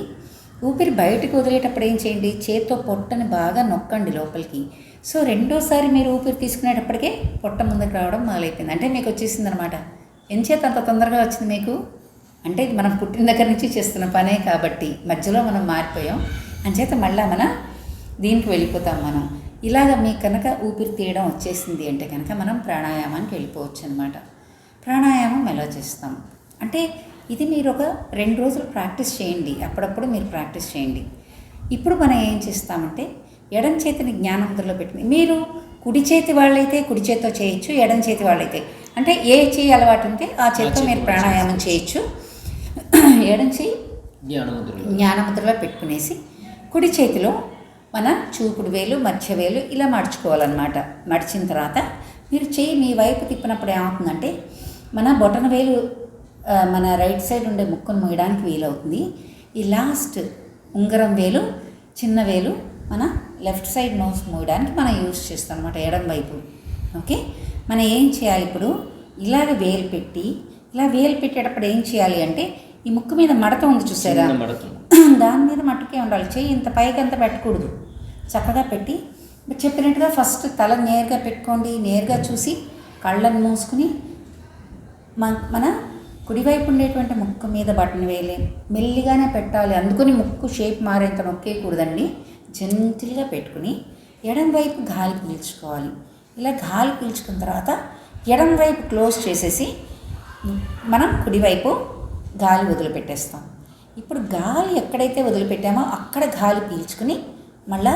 [SPEAKER 3] ఊపిరి బయటకు వదిలేటప్పుడు ఏం చేయండి, చేతితో పొట్టని బాగా నొక్కండి లోపలికి. సో రెండోసారి మీరు ఊపిరి తీసుకునేటప్పటికే పొట్ట ముందుకు రావడం మొదలైపోయింది. అంటే మీకు వచ్చేసింది అనమాట. ఎంచేత అంత తొందరగా వచ్చింది మీకు అంటే ఇది మనం పుట్టిన దగ్గర నుంచి చేస్తున్న పనే కాబట్టి మధ్యలో మనం మారిపోయాం. అంచేత మళ్ళీ దీనికి వెళ్ళిపోతాం మనం. ఇలాగ మీకు కనుక ఊపిరి తీయడం వచ్చేసింది అంటే కనుక మనం ప్రాణాయామానికి వెళ్ళిపోవచ్చు అనమాట. ప్రాణాయామం ఎలా చేస్తాం అంటే ఇది మీరు ఒక 2 రోజులు ప్రాక్టీస్ చేయండి. అప్పుడప్పుడు మీరు ప్రాక్టీస్ చేయండి. ఇప్పుడు మనం ఏం చేస్తామంటే ఎడం చేతిని జ్ఞానముద్రలో పెట్టుకుని, మీరు కుడి చేతి వాళ్ళైతే కుడి చేతితో చేయొచ్చు, ఎడం చేతి వాళ్ళైతే అంటే ఏ చేయి అలవాటు ఉంటే ఆ చేతితో మీరు ప్రాణాయామం చేయొచ్చు. ఎడం చేయి జ్ఞానముద్రలో పెట్టుకునేసి కుడి చేతిలో మన చూపుడు వేలు మధ్య వేలు ఇలా మడుచుకోవాలన్నమాట. మడిచిన తర్వాత మీరు చేయి మీ వైపు తిప్పినప్పుడు ఏమవుతుందంటే మన బొటన వేలు మన రైట్ సైడ్ ఉండే ముక్కును మూయడానికి వీలవుతుంది. ఈ లాస్ట్ ఉంగరం వేలు చిన్న వేలు మన లెఫ్ట్ సైడ్ నోస్ మూయడానికి మనం యూజ్ చేస్తాం అనమాట, ఎడం వైపు. ఓకే, మనం ఏం చేయాలి ఇప్పుడు, ఇలాగ వేలు పెట్టి ఇలా వేలు పెట్టేటప్పుడు ఏం చేయాలి అంటే ఈ ముక్కు మీద మడత ఉంది చూసారా, దాని మీద మట్టుకే ఉండాలి. చెయ్యి ఇంత పైకి అంత పెట్టకూడదు. చక్కగా పెట్టి చెప్పినట్టుగా ఫస్ట్ తల నేరుగా పెట్టుకోండి. నేరుగా చూసి కళ్ళను మూసుకుని మన కుడివైపు ఉండేటువంటి ముక్కు మీద బటన్ వేయలే మెల్లిగానే పెట్టాలి. అందుకని ముక్కు షేప్ మారేంత నొక్కేయకూడదండి. జెంటిల్గా పెట్టుకుని ఎడం వైపు గాలి పీల్చుకోవాలి. ఇలా గాలి పీల్చుకున్న తర్వాత ఎడం వైపు క్లోజ్ చేసేసి మనం కుడివైపు గాలి వదిలిపెట్టేస్తాం. ఇప్పుడు గాలి ఎక్కడైతే వదిలిపెట్టామో అక్కడ గాలి పీల్చుకుని మళ్ళీ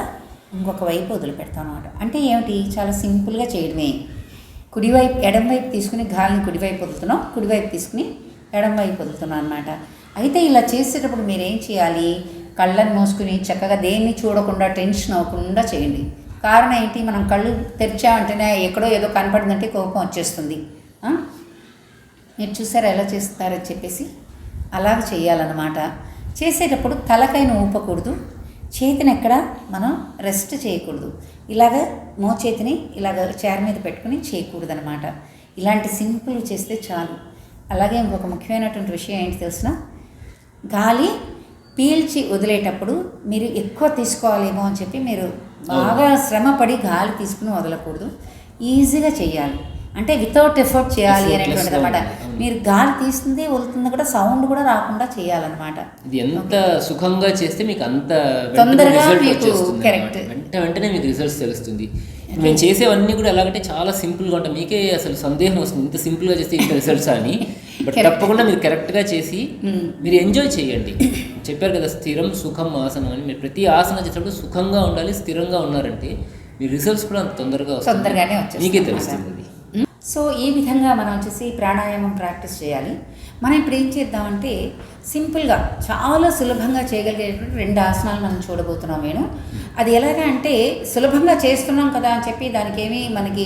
[SPEAKER 3] ఇంకొక వైపు వదిలిపెడతాం అన్నమాట. అంటే ఏమిటి, చాలా సింపుల్గా చేయడమే. కుడివైపు ఎడం వైపు తీసుకుని గాలిని కుడివైపు వదులుతున్నాం, కుడివైపు తీసుకుని ఎడం వైపు వదులుతున్నాం అన్నమాట. అయితే ఇలా చేసేటప్పుడు మీరు ఏం చేయాలి, కళ్ళని మూసుకుని చక్కగా దేన్ని చూడకుండా టెన్షన్ అవ్వకుండా చేయండి. కారణం ఏంటి, మనం కళ్ళు తెరిచామంటేనే ఎక్కడో ఏదో కనపడిందంటే కోపం వచ్చేస్తుంది. మీరు చూసారా ఎలా చేస్తారని చెప్పేసి అలాగ చేయాలన్నమాట. చేసేటప్పుడు తలకైన ఊపకూడదు, చేతిని ఎక్కడ మనం రెస్ట్ చేయకూడదు. ఇలాగ మోచేతిని ఇలాగ చైర్ మీద పెట్టుకుని చేయకూడదు అనమాట. ఇలాంటి సింపుల్ చేస్తే చాలు. అలాగే ఇంకొక ముఖ్యమైనటువంటి విషయం ఏంటి తెలిసిన, గాలి పీల్చి వదిలేటప్పుడు మీరు ఎక్కువ తీసుకోవాలేమో అని చెప్పి మీరు బాగా శ్రమపడి గాలి తీసుకుని వదలకూడదు. ఈజీగా చేయాలి, అంటే వితౌట్ ఎఫర్ట్ చేయాలి అనేటువంటిది అనమాట. మీరు గాలి తీస్తుంది వదులుతుంది కూడా సౌండ్ కూడా రాకుండా చేయాలన్నమాట.
[SPEAKER 2] ఇది ఎంత సుఖంగా చేస్తే మీకు అంత
[SPEAKER 3] తొందరగా మీకు కరెక్ట్
[SPEAKER 2] వెంటనే మీకు రిజల్ట్స్ తెలుస్తుంది. మేము చేసేవన్నీ కూడా ఎలాగంటే చాలా సింపుల్గా ఉంటాయి. మీకే అసలు సందేహం వస్తుంది ఇంత సింపుల్గా చేస్తే ఇంత రిజల్ట్స్ అని. బట్ తప్పకుండా మీరు కరెక్ట్గా చేసి మీరు ఎంజాయ్ చేయండి. చెప్పారు కదా స్థిరం సుఖం ఆసనం అని. మీరు ప్రతి ఆసనం చేసేటప్పుడు సుఖంగా ఉండాలి, స్థిరంగా ఉన్నారంటే మీ రిజల్ట్స్ కూడా అంత తొందరగానే మీకే తెలుస్తుంది.
[SPEAKER 3] సో ఈ విధంగా మనం వచ్చేసి ప్రాణాయామం ప్రాక్టీస్ చేయాలి. మనం ఇప్పుడు ఏం చేద్దామంటే సింపుల్గా చాలా సులభంగా చేయగలిగేటువంటి 2 ఆసనాలు మనం చూడబోతున్నాం. నేను అది ఎలాగా అంటే సులభంగా చేస్తున్నాం కదా అని చెప్పి దానికి ఏమీ మనకి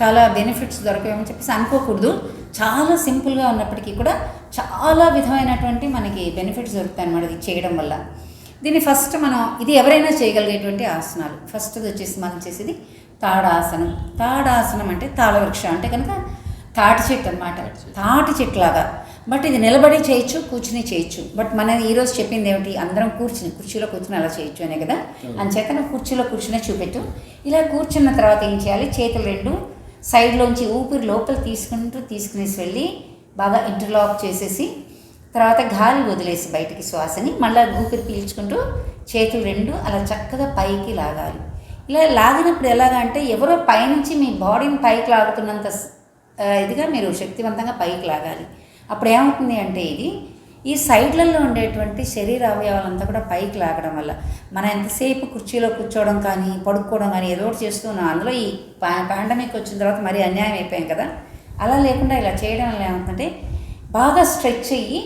[SPEAKER 3] చాలా బెనిఫిట్స్ దొరకవేమని చెప్పేసి అనుకోకూడదు. చాలా సింపుల్గా ఉన్నప్పటికీ కూడా చాలా విధమైనటువంటి మనకి బెనిఫిట్స్ దొరుకుతాయి అన్నమాట ఇది చేయడం వల్ల. దీన్ని ఫస్ట్ మనం ఇది ఎవరైనా చేయగలిగేటువంటి ఆసనాలు. ఫస్ట్ది వచ్చేసి మనం చేసేది తాడాసనం. తాడాసనం అంటే తాళవృక్షం అంటే కనుక తాటి చెట్టు అనమాట, తాటి చెట్టులాగా. బట్ ఇది నిలబడి చేయొచ్చు, కూర్చుని చేయొచ్చు. బట్ మనం ఈరోజు చెప్పింది ఏమిటి, అందరం కుర్చీలో కూర్చుని అలా చేయొచ్చు అనే కదా. అంచేత నువ్వు కుర్చీలో కూర్చునే చూపెట్టు. ఇలా కూర్చున్న తర్వాత ఏం చేయాలి, చేతులు 2 సైడ్లోంచి ఊపిరి లోపల తీసుకునేసి వెళ్ళి బాగా ఇంటర్లాక్ చేసేసి తర్వాత గాలి వదిలేసి బయటికి శ్వాసని మళ్ళీ ఊపిరి పీల్చుకుంటూ చేతులు 2 అలా చక్కగా పైకి లాగాలి. ఇలా లాగినప్పుడు ఎలాగా అంటే ఎవరో పైనుంచి మీ బాడీని పైకి లాగుతున్నంత ఇదిగా మీరు శక్తివంతంగా పైకి లాగాలి. అప్పుడు ఏమవుతుంది అంటే ఇది ఈ సైడ్లలో ఉండేటువంటి శరీర అవయవాలంతా కూడా పైకి లాగడం వల్ల మనం ఎంతసేపు కుర్చీలో కూర్చోవడం కానీ పడుకోవడం కానీ ఏదో ఒకటి చేస్తూ ఉన్నాం. అందులో ఈ పాండమిక్ వచ్చిన తర్వాత మరీ అన్యాయం అయిపోయాం కదా. అలా లేకుండా ఇలా చేయడం వల్ల ఏమవుతుందంటే బాగా స్ట్రెచ్ అయ్యి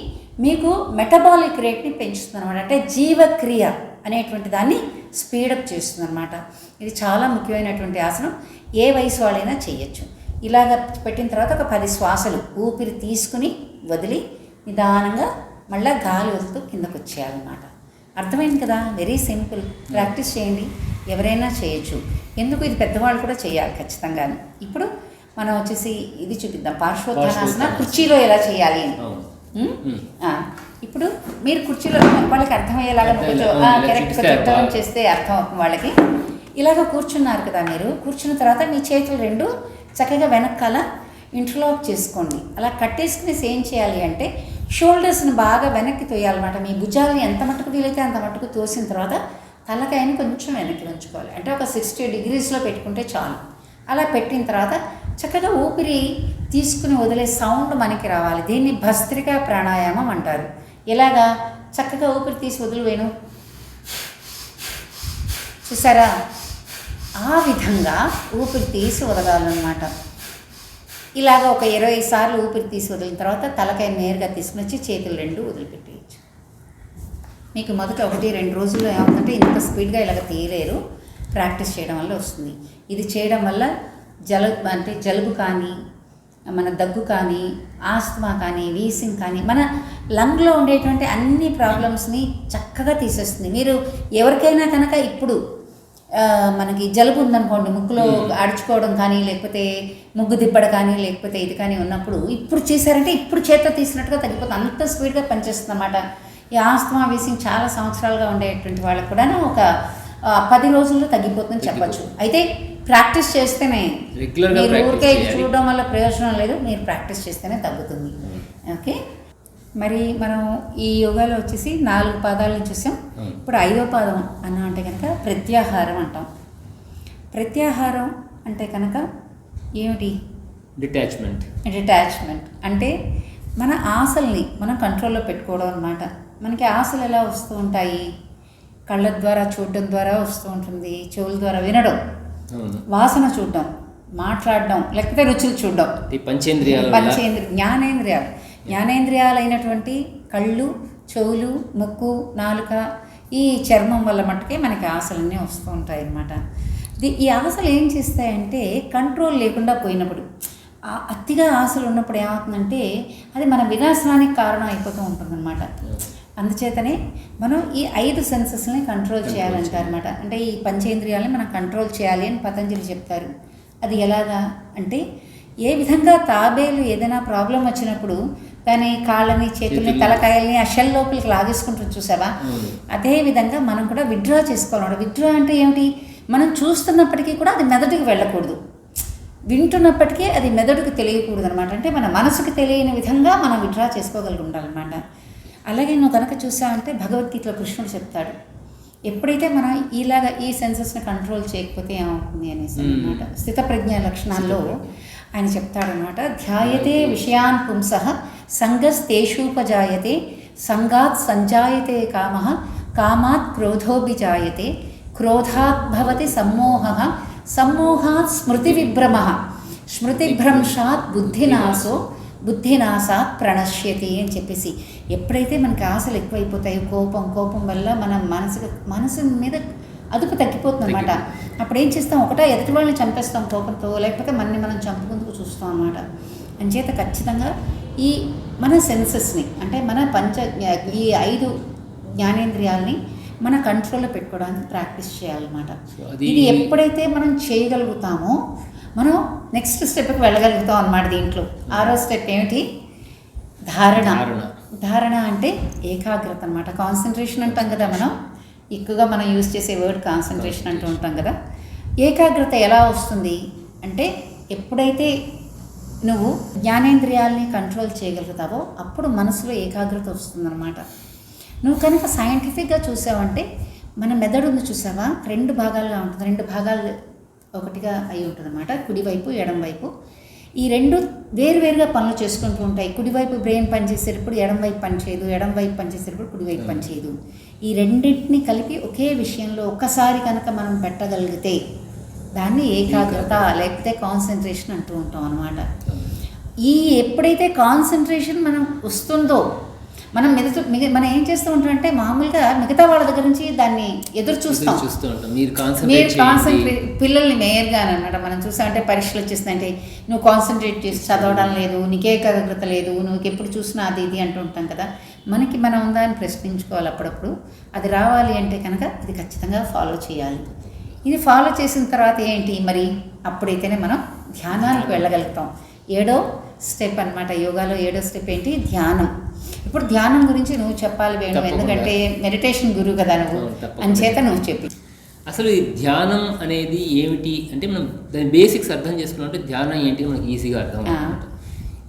[SPEAKER 3] మీకు మెటబాలిక్ రేట్ని పెంచుతుంది అనమాట. అంటే జీవక్రియ అనేటువంటి దాన్ని స్పీడప్ చేస్తుంది అనమాట. ఇది చాలా ముఖ్యమైనటువంటి ఆసనం. ఏ వయసు వాళ్ళైనా చేయొచ్చు. ఇలాగ పెట్టిన తర్వాత ఒక 10 శ్వాసలు ఊపిరి తీసుకుని వదిలి నిదానంగా మళ్ళీ గాలి వదులుతూ కిందకు వచ్చేయాలన్నమాట. అర్థమైంది కదా. Very simple. ప్రాక్టీస్ చేయండి, ఎవరైనా చేయొచ్చు. ఎందుకు ఇది పెద్దవాళ్ళు కూడా చేయాలి ఖచ్చితంగా. ఇప్పుడు మనం వచ్చేసి ఇది చూపిద్దాం, పార్శ్వోత్థానాసన కుర్చీలో ఎలా చేయాలి అని. ఇప్పుడు మీరు కుర్చీలో వాళ్ళకి అర్థమయ్యేలాగా కరెక్ట్గా చెప్తామని చేస్తే అర్థం అవుతుంది వాళ్ళకి. ఇలాగ కూర్చున్నారు కదా, మీరు కూర్చున్న తర్వాత మీ చేతులు 2 చక్కగా వెనకాల ఇంటర్లాక్ చేసుకోండి. అలా కట్టేసుకునేసి ఏం చేయాలి అంటే షోల్డర్స్ని బాగా వెనక్కి తోయాలన్నమాట. మీ భుజాలని ఎంత మట్టుకు వీలైతే అంత మట్టుకు తోసిన తర్వాత తలకాయని కొంచెం వెనక్కి ఉంచుకోవాలి. అంటే ఒక 60 degreesలో పెట్టుకుంటే చాలు. అలా పెట్టిన తర్వాత చక్కగా ఊపిరి తీసుకుని వదిలే సౌండ్ మనకి రావాలి. దీన్ని భస్త్రికా ప్రాణాయామం అంటారు. ఎలాగా చక్కగా ఊపిరి తీసి వదిలివేను చూసారా, ఆ విధంగా ఊపిరి తీసి వదలాలన్నమాట. ఇలాగ ఒక 20 సార్లు ఊపిరి తీసి వదిలిన తర్వాత తలకాయ నేరుగా తీసుకుని వచ్చి చేతులు 2 వదిలిపెట్టేయచ్చు. మీకు మొదట 1-2 రోజుల్లో ఏమవుతుందంటే ఇంత స్పీడ్గా ఇలాగ తీయలేరు. ప్రాక్టీస్ చేయడం వల్ల వస్తుంది. ఇది చేయడం వల్ల జలుబు కానీ, మన దగ్గు కానీ, ఆస్తమా కానీ, వీసింగ్ కానీ, మన లంగ్లో ఉండేటువంటి అన్ని ప్రాబ్లమ్స్ని చక్కగా తీసేస్తుంది. మీరు ఎవరికైనా కనుక ఇప్పుడు మనకి జలుబు ఉందనుకోండి, ముక్కులో అడుచుకోవడం కానీ, లేకపోతే ముగ్గు దిబ్బడ కానీ, లేకపోతే ఇది కానీ ఉన్నప్పుడు ఇప్పుడు చేశారంటే ఇప్పుడు చేత్తో తీసినట్టుగా తగ్గిపోతుంది. అంత స్పీడ్గా పనిచేస్తుంది అన్నమాట. ఈ ఆస్తమా వీసింగ్ చాలా సంవత్సరాలుగా ఉండేటువంటి వాళ్ళకు కూడా ఒక 10 రోజుల్లో తగ్గిపోతుందని చెప్పచ్చు. అయితే ప్రాక్టీస్ చేస్తేనే, మీరు ఊరికే చూడడం వల్ల ప్రయోజనం లేదు, మీరు ప్రాక్టీస్ చేస్తేనే తగ్గుతుంది. ఓకే, మరి మనం ఈ యోగాలో వచ్చేసి 4 పాదాలను చూసాం. ఇప్పుడు 5వ పాదం అన్న అంటే కనుక ప్రత్యాహారం అంటాం. ప్రత్యాహారం అంటే కనుక ఏమిటి? డిటాచ్మెంట్ అంటే మన ఆశల్ని మనం కంట్రోల్లో పెట్టుకోవడం అన్నమాట. మనకి ఆశలు ఎలా వస్తూ ఉంటాయి? కళ్ళ ద్వారా చూడడం ద్వారా వస్తూ ఉంటుంది, చెవుల ద్వారా వినడం, వాసన చూడడం, మాట్లాడడం, లేకపోతే రుచులు చూడడం, జ్ఞానేంద్రియాలైనటువంటి కళ్ళు, చెవులు, ముక్కు, నాలుక, ఈ చర్మం వల్ల మట్టుకే మనకి ఆశలన్నీ వస్తూ ఉంటాయి అన్నమాట. ఈ ఆశలు ఏం చేస్తాయంటే కంట్రోల్ లేకుండా పోయినప్పుడు, అతిగా ఆశలు ఉన్నప్పుడు ఏమవుతుందంటే అది మన వినాశనానికి కారణం అయిపోతూ ఉంటుందన్నమాట. అందుచేతనే మనం ఈ 5 సెన్సెస్ని కంట్రోల్ చేయాలంటారనమాట. అంటే ఈ పంచేంద్రియాలని మనం కంట్రోల్ చేయాలి అని పతంజలి చెప్తారు. అది ఎలాగా అంటే, ఏ విధంగా తాబేలు ఏదైనా ప్రాబ్లం వచ్చినప్పుడు దాని కాళ్ళని, చేతుల్ని, తలకాయల్ని ఆ షెల్ లోపలికి లాగేసుకుంటుంది చూసావా, అదే విధంగా మనం కూడా విత్డ్రా చేసుకోవాలన్నమాట. విత్డ్రా అంటే ఏమిటి? మనం చూస్తున్నప్పటికీ కూడా అది మెదడుకి వెళ్ళకూడదు, వింటున్నప్పటికీ అది మెదడుకు తెలియకూడదు అనమాట. అంటే మన మనసుకు తెలియని విధంగా మనం విత్డ్రా చేసుకోగలిగి ఉండాలన్నమాట. అలాగే నువ్వు కనుక చూసావంటే భగవద్గీతలో కృష్ణుడు చెప్తాడు, ఎప్పుడైతే మనం ఇలాగ ఈ సెన్సెస్ని కంట్రోల్ చేయకపోతే ఏమవుతుంది అనేసి అనమాట. స్థితప్రజ్ఞ లక్షణాల్లో ఆయన చెప్తాడనమాట. ధ్యాయతే విషయాన్ పుంసః సంగస్తేషూపజాయతే సంగాత్ సంజాయతే కామః కామాత్ క్రోధోభిజాయతే క్రోధాత్ భవతి సమ్మోహః సమ్మోహాత్ స్మృతి విభ్రమః స్మృతిభ్రంశాత్ బుద్ధినాశాత్ ప్రణశ్యతి అని చెప్పేసి, ఎప్పుడైతే మనకి ఆశలు ఎక్కువైపోతాయో, కోపం వల్ల మన మనసు మీద అదుపు తగ్గిపోతుంది అనమాట. అప్పుడు ఏం చేస్తాం? ఎదుటి వాళ్ళని చంపేస్తాం కోపంతో, లేకపోతే మనని మనం చంపుకుందుకు చూస్తాం అన్నమాట. అంచేత ఖచ్చితంగా ఈ మన సెన్సెస్ని, అంటే మన ఈ 5 జ్ఞానేంద్రియాలని మన కంట్రోల్లో పెట్టుకోవడానికి ప్రాక్టీస్ చేయాలన్నమాట. ఇది ఎప్పుడైతే మనం చేయగలుగుతామో మనం నెక్స్ట్ స్టెప్కి వెళ్ళగలుగుతాం అన్నమాట. దీంట్లో 6వ స్టెప్ ఏమిటి? ధారణ అంటే ఏకాగ్రత అన్నమాట. కాన్సన్ట్రేషన్ అంటాం కదా, మనం ఎక్కువగా మనం యూజ్ చేసే వర్డ్ కాన్సన్ట్రేషన్ అంటూ ఉంటాం కదా. ఏకాగ్రత ఎలా వస్తుంది అంటే, ఎప్పుడైతే నువ్వు జ్ఞానేంద్రియాలని కంట్రోల్ చేయగలుగుతావో అప్పుడు మనసులో ఏకాగ్రత వస్తుందన్నమాట. నువ్వు కనుక సైంటిఫిక్గా చూసావంటే, మన మెదడు ఉంది చూసావా, 2 భాగాలుగా ఉంటుంది. 2 భాగాలు ఒకటిగా అయి ఉంటుంది అన్నమాట, కుడివైపు ఎడం వైపు. ఈ రెండు వేరువేరుగా పనులు చేసుకుంటూ ఉంటాయి. కుడివైపు బ్రెయిన్ పనిచేసేటప్పుడు ఎడంవైపు పనిచేయదు, ఎడంవైపు పనిచేసేటప్పుడు కుడివైపు పనిచేయదు. ఈ రెండింటిని కలిపి ఒకే విషయంలో ఒక్కసారి కనుక మనం పెట్టగలిగితే దాన్ని ఏకాగ్రత లేకపోతే కాన్సన్ట్రేషన్ అంటూ ఉంటాం అన్నమాట. ఈ ఎప్పుడైతే కాన్సన్ట్రేషన్ మనం వస్తుందో మనం మనం ఏం చేస్తూ ఉంటామంటే మామూలుగా మిగతా వాళ్ళ దగ్గర నుంచి దాన్ని ఎదురు చూస్తాం. మీరు కాన్సన్ట్రేట్ పిల్లల్ని మేయర్గా అనమాట మనం చూసామంటే పరీక్షలు వచ్చేస్తుందంటే నువ్వు కాన్సన్ట్రేట్ చేసి చదవడం లేదు, నీకే ఏకాగ్రత లేదు, నువ్వు ఎప్పుడు చూసినా అది ఇది అంటూ ఉంటాం కదా. మనకి మనం దాన్ని ప్రశ్నించుకోవాలి అప్పుడప్పుడు. అది రావాలి అంటే కనుక ఇది ఖచ్చితంగా ఫాలో చేయాలి. ఇది ఫాలో చేసిన తర్వాత ఏంటి మరి అప్పుడైతేనే మనం ధ్యానానికి వెళ్ళగలుగుతాం. 7వ స్టెప్ అనమాట. యోగాలో 7వ స్టెప్ ఏంటి? ధ్యానం. ఇప్పుడు ధ్యానం గురించి నువ్వు చెప్పాలి వేణు, ఎందుకంటే మెడిటేషన్ గురువు కదా నువ్వు, అంచేత నువ్వు చెప్పి.
[SPEAKER 2] అసలు ఈ ధ్యానం అనేది ఏమిటి అంటే మనం దాని బేసిక్స్ అర్థం చేసుకున్నట్టు ధ్యానం ఏంటి మనకి ఈజీగా అర్థం అవుతుంది.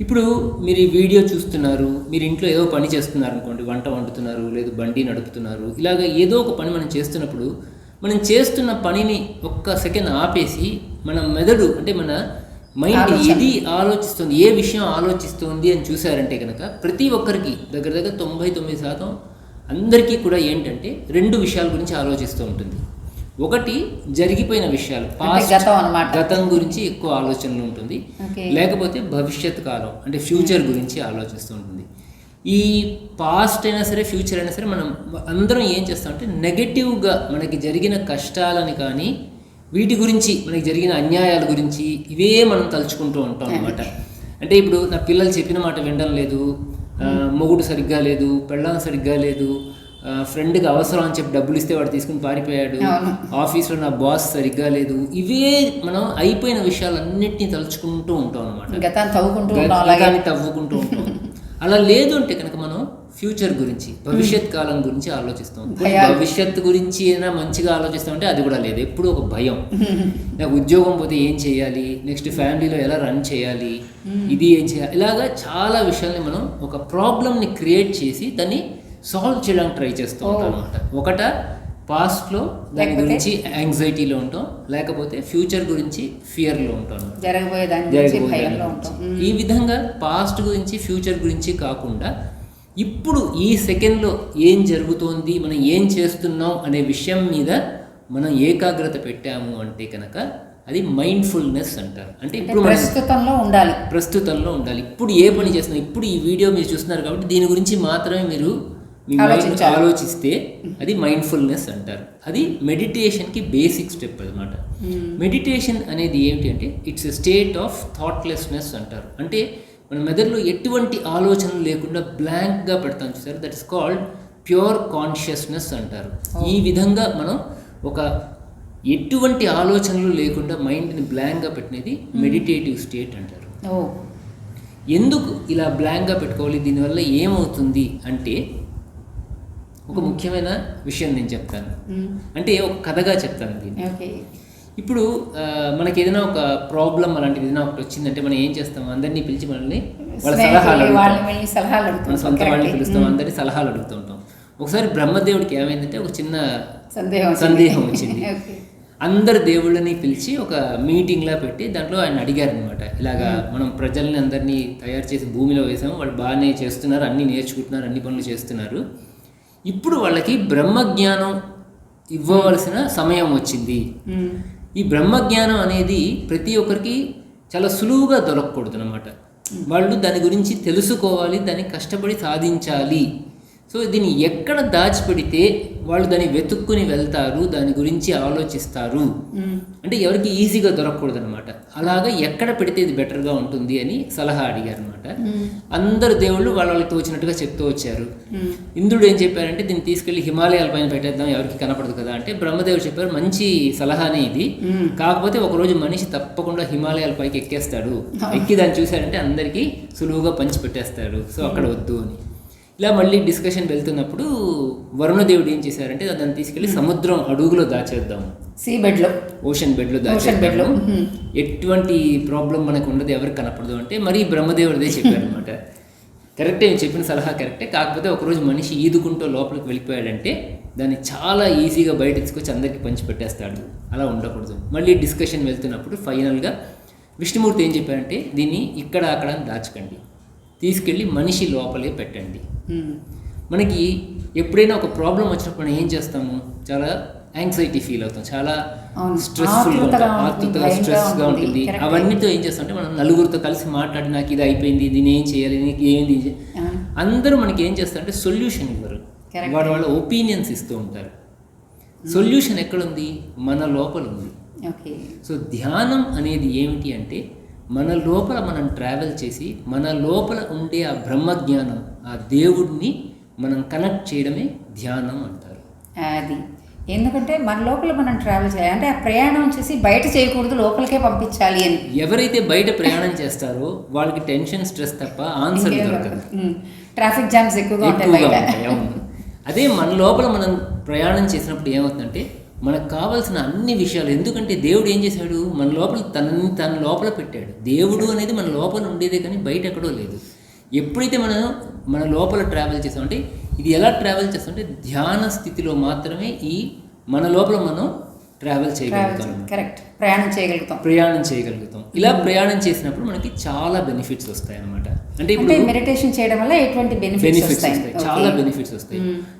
[SPEAKER 2] ఇప్పుడు మీరు ఈ వీడియో చూస్తున్నారు, మీరు ఇంట్లో ఏదో పని చేస్తున్నారు అనుకోండి, వంట వండుతున్నారు, లేదు బండి నడుపుతున్నారు, ఇలాగ ఏదో ఒక పని మనం చేస్తున్నప్పుడు మనం చేస్తున్న పనిని ఒక్క సెకండ్ ఆపేసి మన మెదడు అంటే మన మైండ్ ఇది ఆలోచిస్తుంది, ఏ విషయం ఆలోచిస్తుంది అని చూసారంటే కనుక ప్రతి ఒక్కరికి దగ్గర 99% అందరికీ కూడా ఏంటంటే 2 విషయాల గురించి ఆలోచిస్తూ ఉంటుంది. ఒకటి జరిగిపోయిన విషయాలు, గతం గురించి ఎక్కువ ఆలోచనలు ఉంటుంది, లేకపోతే భవిష్యత్ కాలం అంటే ఫ్యూచర్ గురించి ఆలోచిస్తూ ఉంటుంది. ఈ పాస్ట్ అయినా సరే ఫ్యూచర్ అయినా సరే మనం అందరం ఏం చేస్తామంటే నెగటివ్గా మనకి జరిగిన కష్టాలని కానీ వీటి గురించి మనకి జరిగిన అన్యాయాల గురించి ఇవే మనం తలుచుకుంటూ ఉంటాం అన్నమాట. అంటే ఇప్పుడు నా పిల్లలు చెప్పిన మాట వినడం లేదు, మొగుడు సరిగ్గా లేదు, పెళ్ళాం సరిగ్గా లేదు, ఫ్రెండ్కి అవసరం అని చెప్పి డబ్బులు ఇస్తే వాడు తీసుకుని పారిపోయాడు, ఆఫీస్లో నా బాస్ సరిగ్గా లేదు, ఇవే మనం అయిపోయిన విషయాలన్నింటినీ తలుచుకుంటూ ఉంటాం అన్నమాట. గతాన్ని తవ్వుకుంటూ ఉంటాం. అలా లేదు అంటే కనుక మనం ఫ్యూచర్ గురించి భవిష్యత్ కాలం గురించి ఆలోచిస్తాం. భవిష్యత్తు గురించి అయినా మంచిగా ఆలోచిస్తామంటే అది కూడా లేదు, ఎప్పుడు ఒక భయం. నాకు ఉద్యోగం పోతే ఏం చేయాలి, నెక్స్ట్ ఫ్యామిలీలో ఎలా రన్ చేయాలి, ఇది ఏం చేయాలి, ఇలాగా చాలా విషయాల్ని మనం ఒక ప్రాబ్లమ్ని క్రియేట్ చేసి దాన్ని సాల్వ్ చేయడానికి ట్రై చేస్తూ ఉంటాం అనమాట. ఒకట పాస్ట్లో దాని గురించి యాంగ్జైటీలో ఉంటాం, లేకపోతే ఫ్యూచర్ గురించి ఫియర్లో ఉంటాం, ఈ విధంగా పాస్ట్ గురించి ఫ్యూచర్ గురించి కాకుండా ఇప్పుడు ఈ సెకండ్లో ఏం జరుగుతోంది, మనం ఏం చేస్తున్నాం అనే విషయం మీద మనం ఏకాగ్రత పెట్టాము అంటే కనుక అది మైండ్ఫుల్నెస్ అంటారు. అంటే ఇప్పుడు ప్రస్తుతంలో ఉండాలి. ఇప్పుడు ఏ పని చేస్తున్నాం, ఇప్పుడు ఈ వీడియో మీరు చూస్తున్నారు కాబట్టి దీని గురించి మాత్రమే మీరు మీ మైండ్ ఆలోచిస్తే అది మైండ్ఫుల్నెస్ అంటారు. అది మెడిటేషన్కి బేసిక్ స్టెప్ అనమాట. మెడిటేషన్ అనేది ఏమిటి అంటే it's a state of thoughtlessness అంటారు. అంటే మన మెదడులో ఎటువంటి ఆలోచనలు లేకుండా బ్లాంక్గా పెడతాం చూసారు, that is called pure consciousness అంటారు. ఈ విధంగా మనం ఒక ఎటువంటి ఆలోచనలు లేకుండా మైండ్ని బ్లాంక్గా పెట్టినది మెడిటేటివ్ స్టేట్ అంటారు. ఎందుకు ఇలా బ్లాంక్గా పెట్టుకోవాలి, దీనివల్ల ఏమవుతుంది అంటే ఒక ముఖ్యమైన విషయం నేను చెప్తాను, అంటే ఒక కథగా చెప్తాను దీన్ని. ఇప్పుడు మనకి ఏదైనా ఒక ప్రాబ్లం అలాంటిది ఏదైనా ఒకటి వచ్చిందంటే మనం ఏం చేస్తాం, అందరినీ పిలిచి మనల్ని వాళ్ళ సలహాలు మన సొంత వాళ్ళని పిలుస్తాం, అందరినీ సలహాలు అడుగుతూ ఉంటాం. ఒకసారి బ్రహ్మదేవుడికి ఏమైందంటే ఒక చిన్న సందేహం వచ్చింది. అందరు దేవుళ్ళని పిలిచి ఒక మీటింగ్లా పెట్టి దాంట్లో ఆయన అడిగారు అనమాట, ఇలాగా మనం ప్రజల్ని అందరినీ తయారు చేసి భూమిలో వేసాము, వాళ్ళు బాగానే చేస్తున్నారు, అన్నీ నేర్చుకుంటున్నారు, అన్ని పనులు చేస్తున్నారు, ఇప్పుడు వాళ్ళకి బ్రహ్మజ్ఞానం ఇవ్వవలసిన సమయం వచ్చింది. ఈ బ్రహ్మజ్ఞానం అనేది ప్రతి ఒక్కరికి చాలా సులువుగా దొరకకూడదు అనమాట. వాళ్ళు దాని గురించి తెలుసుకోవాలి, దాన్ని కష్టపడి సాధించాలి. సో దీన్ని ఎక్కడ దాచిపెడితే వాళ్ళు దాన్ని వెతుక్కుని వెళ్తారు, దాని గురించి ఆలోచిస్తారు, అంటే ఎవరికి ఈజీగా దొరకకూడదు అనమాట. అలాగా ఎక్కడ పెడితే ఇది బెటర్గా ఉంటుంది అని సలహా అడిగారు అనమాట. అందరు దేవుళ్ళు వాళ్ళకి తోచినట్టుగా చెప్తూ వచ్చారు. ఇంద్రుడు ఏం చెప్పారంటే దీన్ని తీసుకెళ్లి హిమాలయాల పైన పెట్టేద్దాం, ఎవరికి కనపడదు కదా అంటే బ్రహ్మదేవుడు చెప్పారు మంచి సలహానే ఇది, కాకపోతే ఒకరోజు మనిషి తప్పకుండా హిమాలయాల పైకి ఎక్కేస్తాడు, ఎక్కి దాన్ని చూశారంటే అందరికీ సులువుగా పంచి పెట్టేస్తాడు, సో అక్కడ వద్దు అని. ఇలా మళ్ళీ డిస్కషన్ వెళ్తున్నప్పుడు వరుణదేవుడు ఏం చేశారంటే దాన్ని తీసుకెళ్లి సముద్రం అడుగులో దాచేద్దాం, ఓషన్ బెడ్లో దాచేద్దాం, ఎటువంటి ప్రాబ్లం మనకు ఉండదు, ఎవరికి కనపడదు అంటే మరి బ్రహ్మదేవుడిదే చెప్పారు అనమాట. కరెక్టే, చెప్పిన సలహా కరెక్టే, కాకపోతే ఒకరోజు మనిషి ఈదుకుంటూ లోపలికి వెళ్ళిపోయాడంటే దాన్ని చాలా ఈజీగా బయట తీసుకొచ్చి అందరికీ పంచి పెట్టేస్తాడు, అలా ఉండకూడదు. మళ్ళీ డిస్కషన్ వెళ్తున్నప్పుడు ఫైనల్గా విష్ణుమూర్తి ఏం చెప్పారంటే దీన్ని ఇక్కడ అక్కడ దాచకండి, తీసుకెళ్ళి మనిషి లోపలే పెట్టండి. మనకి ఎప్పుడైనా ఒక ప్రాబ్లం వచ్చినప్పుడు మనం ఏం చేస్తాము, చాలా యాంగ్జైటీ ఫీల్ అవుతాం, చాలా స్ట్రెస్ఫుల్గా ఉంటాం, ఆతృతగా స్ట్రెస్గా ఉంటుంది. అవన్నీతో ఏం చేస్తామంటే మనం నలుగురితో కలిసి మాట్లాడి నాకు ఇది అయిపోయింది, దీన్ని ఏం చేయాలి, నీకు ఏంది, అందరూ మనకి ఏం చేస్తారంటే సొల్యూషన్ ఇవ్వరు, వాళ్ళ ఒపీనియన్స్ ఇస్తూ ఉంటారు. సొల్యూషన్ ఎక్కడుంది, మన లోపల ఉంది. సో ధ్యానం అనేది ఏమిటి అంటే మన లోపల మనం ట్రావెల్ చేసి మన లోపల ఉండే ఆ బ్రహ్మజ్ఞానం, ఆ దేవుడిని మనం కనెక్ట్ చేయడమే ధ్యానం అంటారు.
[SPEAKER 3] అది ఎందుకంటే మన లోపల మనం ట్రావెల్ చేయాలి అంటే ఆ ప్రయాణం వచ్చేసి బయట చేయకూడదు, లోపలికే పంపించాలి అని.
[SPEAKER 2] ఎవరైతే బయట ప్రయాణం చేస్తారో వాళ్ళకి టెన్షన్, స్ట్రెస్ తప్ప ఆన్సర్ దొరకదు.
[SPEAKER 3] ట్రాఫిక్ జామ్స్ ఎక్కువగా ఉంటాయి.
[SPEAKER 2] అదే మన లోపల మనం ప్రయాణం చేసినప్పుడు ఏమవుతుందంటే మనకు కావాల్సిన అన్ని విషయాలు, ఎందుకంటే దేవుడు ఏం చేశాడు, మన లోపల తన లోపల పెట్టాడు. దేవుడు అనేది మన లోపల ఉండేదే కానీ బయట ఎక్కడో లేదు. ఎప్పుడైతే మన లోపల ట్రావెల్ చేస్తామంటే ఇది ఎలా ట్రావెల్ చేస్తామంటే ధ్యాన స్థితిలో మాత్రమే ఈ మన లోపల మనం ట్రావెల్ చేయగలుగుతాం.
[SPEAKER 3] కరెక్ట్, ప్రయాణం చేయగలుగుతాం. ఇలా ప్రయాణం చేసినప్పుడు మనకి చాలా బెనిఫిట్స్ వస్తాయి అన్నమాట. అంటే ఇప్పుడు మెడిటేషన్ చేయడం వల్ల ఎటువంటి బెనిఫిట్స్ వస్తాయి,
[SPEAKER 2] చాలా బెనిఫిట్స్ వస్తాయి.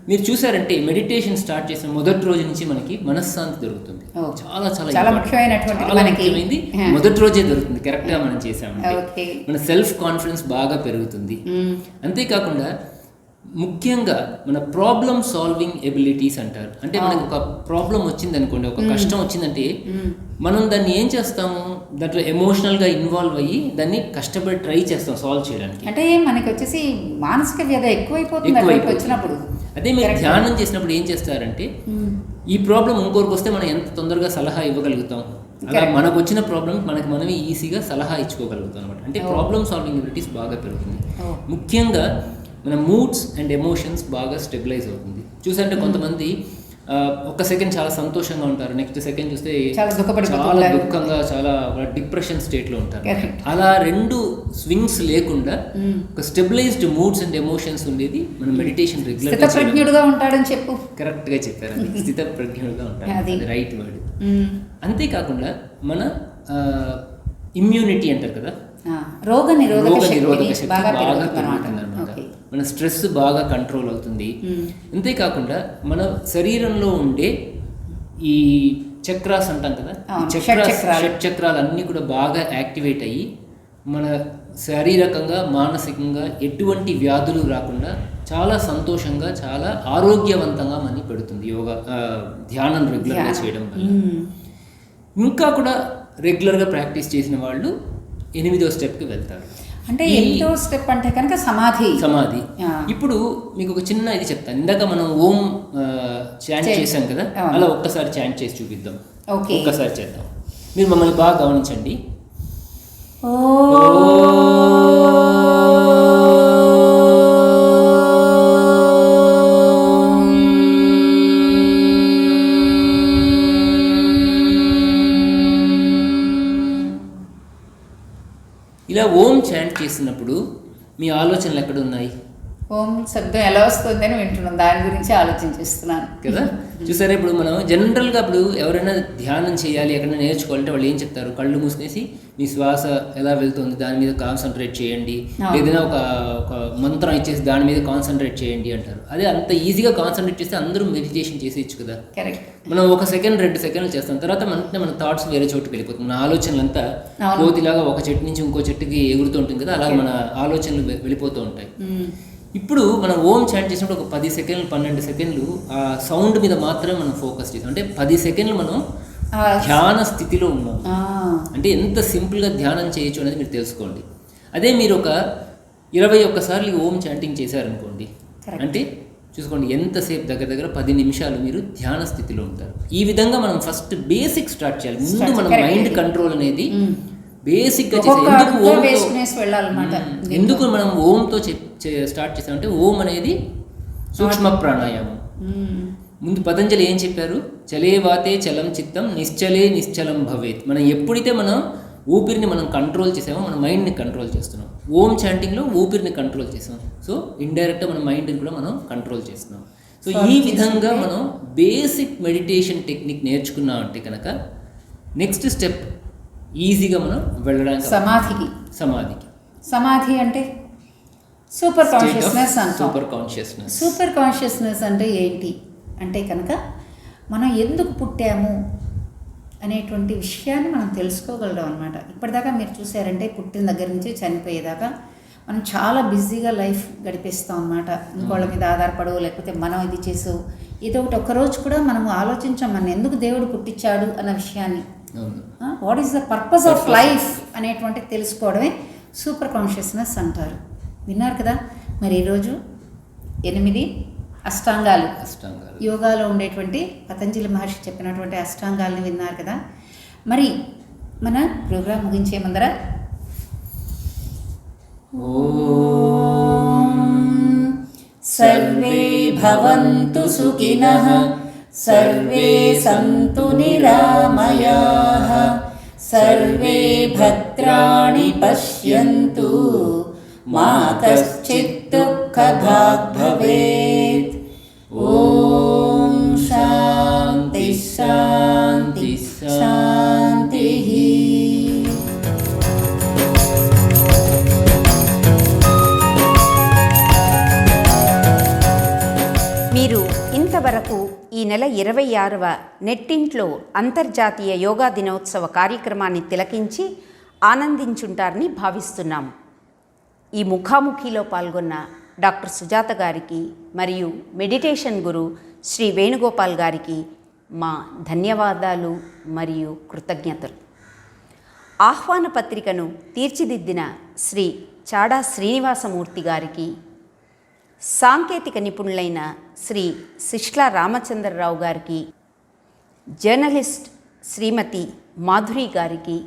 [SPEAKER 2] మీరు చూసారంటే మెడిటేషన్ స్టార్ట్ చేసిన మొదటి రోజు నుంచి మనకి మనశ్శాంతి దొరుకుతుంది. చాలా చాలా
[SPEAKER 3] చాలా ముఖ్యమైనది
[SPEAKER 2] మొదటి రోజే దొరుకుతుంది, కరెక్ట్ గా మనం చేసామంటే. మన సెల్ఫ్ కాన్ఫిడెన్స్ బాగా పెరుగుతుంది. అంతేకాకుండా ముఖ్యంగా మన ప్రాబ్లమ్ సాల్వింగ్ ఎబిలిటీస్ అంటారు. అంటే మనకు ఒక ప్రాబ్లం వచ్చింది అనుకోండి, ఒక కష్టం వచ్చిందంటే మనం దాన్ని ఏం చేస్తాము, దాంట్లో ఎమోషనల్గా ఇన్వాల్వ్ అయ్యి దాన్ని కష్టపడి ట్రై చేస్తాం సాల్వ్ చేయడానికి.
[SPEAKER 3] అంటే మనకి వచ్చేసి మానసిక వ్యధ ఎక్కువైపోతుంది వచ్చినప్పుడు.
[SPEAKER 2] అదే మీరు ధ్యానం చేసినప్పుడు ఏం చేస్తారంటే ఈ ప్రాబ్లం ఇంకొకరికి వస్తే మనం ఎంత తొందరగా సలహా ఇవ్వగలుగుతాం, అలా మనకు వచ్చిన ప్రాబ్లమ్ మనమే ఈజీగా సలహా ఇచ్చుకోగలుగుతాం అనమాట. అంటే ప్రాబ్లమ్ సాల్వింగ్ ఎబిలిటీస్ బాగా పెరుగుతుంది. ముఖ్యంగా మన మూడ్స్ అండ్ ఎమోషన్స్ బాగా స్టెబిలైజ్ అవుతుంది. చూసంటే కొంతమంది ఒక సెకండ్ చాలా సంతోషంగా ఉంటారు, నెక్స్ట్ సెకండ్ చూస్తే చాలా దుఃఖంగా, చాలా డిప్రెషన్ స్టేట్లో ఉంటారు. అలా రెండు స్వింగ్స్ లేకుండా ఒక స్టెబిలైజ్డ్ మూడ్స్ అండ్ ఎమోషన్స్ ఉండేది మన మెడిటేషన్
[SPEAKER 3] రెగ్యులర్గా ఉంటాడని చెప్పు.
[SPEAKER 2] కరెక్ట్గా చెప్పారు, అది స్థిత ప్రజ్ఞుడుగా ఉంటాడు, అది రైట్ వర్డ్. అంతేకాకుండా మన ఇమ్యూనిటీ అంటారు కదా,
[SPEAKER 3] రోగ నిరోధక శక్తి
[SPEAKER 2] బాగా పెరుగుతుంది అనమాట. మన స్ట్రెస్ బాగా కంట్రోల్ అవుతుంది. అంతేకాకుండా మన శరీరంలో ఉండే ఈ చక్రాస్ అంటాం కదా, షట్చక్రాలు అన్నీ కూడా బాగా యాక్టివేట్ అయ్యి మన శారీరకంగా మానసికంగా ఎటువంటి వ్యాధులు రాకుండా చాలా సంతోషంగా చాలా ఆరోగ్యవంతంగా మనని పెడుతుంది యోగా, ధ్యానం రెగ్యులర్గా చేయడం వల్ల. ఇంకా కూడా రెగ్యులర్గా ప్రాక్టీస్ చేసిన వాళ్ళు 8వ స్టెప్కి వెళ్తారు.
[SPEAKER 3] అంటే 8వ స్టెప్ అంటే కనుక సమాధి.
[SPEAKER 2] ఇప్పుడు మీకు ఒక చిన్న ఇది చెప్తాను. ఇందాక మనం ఓం చాంట్ చేశాం కదా, అలా ఒక్కసారి చాంట్ చేసి చూపిద్దాం. ఒక్కసారి చేద్దాం. మీరు మమ్మల్ని బాగా గమనించండి. ఇలా ఓం చాంట్ చేసినప్పుడు మీ ఆలోచనలు ఎక్కడ ఉన్నాయి?
[SPEAKER 3] ఓం శబ్దం ఎలా వస్తుందని వింటున్నాను, దాని గురించి ఆలోచించేస్తున్నాను
[SPEAKER 2] కదా. చూసారా, ఇప్పుడు మనం జనరల్గా ఇప్పుడు ఎవరైనా ధ్యానం చేయాలి, ఎక్కడైనా నేర్చుకోవాలంటే వాళ్ళు ఏం చెప్తారు, కళ్ళు మూసుకేసి మీ శ్వాస ఎలా వెళ్తుంది దాని మీద కాన్సన్ట్రేట్ చేయండి, ఏదైనా ఒక మంత్రం ఇచ్చేసి దాని మీద కాన్సన్ట్రేట్ చేయండి అంటారు. అదే అంత ఈజీగా కాన్సన్ట్రేట్ చేస్తే అందరూ మెడిటేషన్ చేసేయచ్చు కదా. మనం 1 సెకండ్ 2 సెకండ్లు చేస్తాం, తర్వాత మన థాట్స్ వేరే చోటుకి వెళ్ళిపోతుంది. మన ఆలోచనలంతా కోతిలాగా ఒక చెట్టు నుంచి ఇంకో చెట్టుకి ఎగురుతూ ఉంటుంది కదా, అలాగే మన ఆలోచనలు వెళ్ళిపోతూ ఉంటాయి. ఇప్పుడు మనం ఓం చాంట్ చేసినప్పుడు ఒక 10 సెకండ్లు 12 సెకండ్లు ఆ సౌండ్ మీద మాత్రమే మనం ఫోకస్ చేస్తాం. అంటే 10 సెకండ్లు మనం ధ్యాన స్థితిలో ఉన్నాం. అంటే ఎంత సింపుల్గా ధ్యానం చేయొచ్చు అనేది మీరు తెలుసుకోండి. అదే మీరు ఒక 21 సార్లు ఓం చాంటింగ్ చేశారనుకోండి, అంటే చూసుకోండి ఎంతసేపు, దగ్గర 10 నిమిషాలు మీరు ధ్యాన స్థితిలో ఉంటారు. ఈ విధంగా మనం ఫస్ట్ బేసిక్ స్టార్ట్ చేయాలి. ముందు మన మైండ్ కంట్రోల్ అనేది బేసిక్గా ఎందుకు మనం ఓంతో స్టార్ట్ చేస్తామంటే ఓం అనేది సూక్ష్మ ప్రాణాయామం. ముందు పతంజలి ఏం చెప్పారు, చలే వాతే చలం చిత్తం నిశ్చలే నిశ్చలం భవేత్. మనం ఎప్పుడైతే మనం ఊపిరిని మనం కంట్రోల్ చేసామో మన మైండ్ని కంట్రోల్ చేస్తున్నాం. ఓం చాంటింగ్లో ఊపిరిని కంట్రోల్ చేసాం. సో ఇండైరెక్ట్గా మన మైండ్ని కూడా మనం కంట్రోల్ చేస్తున్నాం. సో ఈ విధంగా మనం బేసిక్ మెడిటేషన్ టెక్నిక్ నేర్చుకున్నాం అంటే కనుక నెక్స్ట్ స్టెప్ ఈజీగా మనం వెళ్ళడానికి
[SPEAKER 3] సమాధికి
[SPEAKER 2] సమాధికి
[SPEAKER 3] అంటే సూపర్ కాన్షియస్నెస్ అంటాం. సూపర్ కాన్షియస్నెస్ అంటే ఏంటి అంటే కనుక మనం ఎందుకు పుట్టాము అనేటువంటి విషయాన్ని మనం తెలుసుకోగలడం అనమాట. ఇప్పటిదాకా మీరు చూసారంటే పుట్టిన దగ్గర నుంచి చనిపోయేదాకా మనం చాలా బిజీగా లైఫ్ గడిపేస్తాం అనమాట. ఇంకోళ్ళ మీద ఆధారపడో లేకపోతే మనం ఇది చేసో ఏదో ఒకటి ఒక్కరోజు కూడా మనము ఆలోచించాం మన ఎందుకు దేవుడు పుట్టించాడు అన్న విషయాన్ని. What is the purpose of life అనేటువంటి తెలుసుకోవడమే సూపర్ కాన్షియస్నెస్ అంటారు. విన్నారు కదా. మరి ఈరోజు 8 అష్టాంగాలు యోగాలో ఉండేటువంటి పతంజలి మహర్షి చెప్పినటువంటి అష్టాంగాల్ని విన్నారు కదా. మరి మన ప్రోగ్రాం ముగించే ముందర సర్వే భవంతు సుఖినః సర్వే సంతు నిరామయాః సర్వే భద్రాణి పశ్యంతు మా కశ్చిత్ దుఃఖభాగ్ భవేత్. ఓం శాంతి శాంతి శాంతి.
[SPEAKER 1] మీరు ఇంతవరకు ఈ నెల 26వ నెట్టింట్లో అంతర్జాతీయ యోగా దినోత్సవ కార్యక్రమాన్ని తిలకించి ఆనందించుంటారని భావిస్తున్నాం. ఈ ముఖాముఖిలో పాల్గొన్న డాక్టర్ సుజాత గారికి మరియు మెడిటేషన్ గురు శ్రీ వేణుగోపాల్ గారికి మా ధన్యవాదాలు మరియు కృతజ్ఞతలు. ఆహ్వాన పత్రికను తీర్చిదిద్దిన శ్రీ చాడా శ్రీనివాసమూర్తి గారికి, సాంకేతిక నిపుణులైన శ్రీ శిష్లా రామచంద్రరావు గారికి, జర్నలిస్ట్ శ్రీమతి మాధురి గారికి,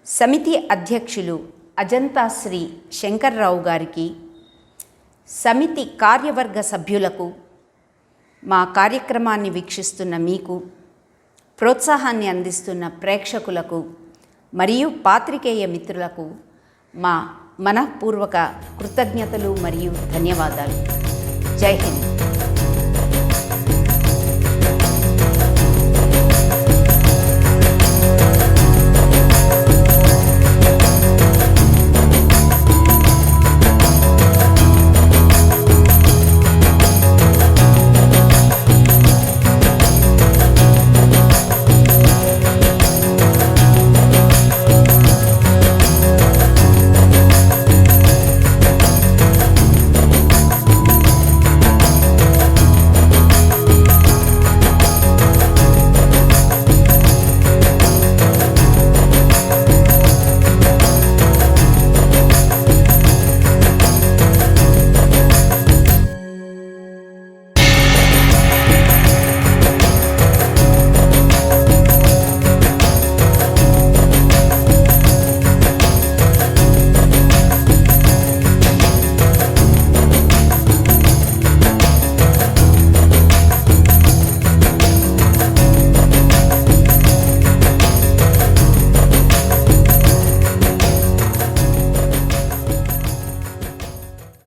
[SPEAKER 1] సమితి అధ్యక్షులు అజంతా శ్రీ శంకర్రావు గారికి, సమితి కార్యవర్గ సభ్యులకు, మా కార్యక్రమాన్ని వీక్షిస్తున్న మీకు, ప్రోత్సాహాన్ని అందిస్తున్న ప్రేక్షకులకు మరియు పాత్రికేయ మిత్రులకు మా మనఃపూర్వక కృతజ్ఞతలు మరియు ధన్యవాదాలు. జై హింద్.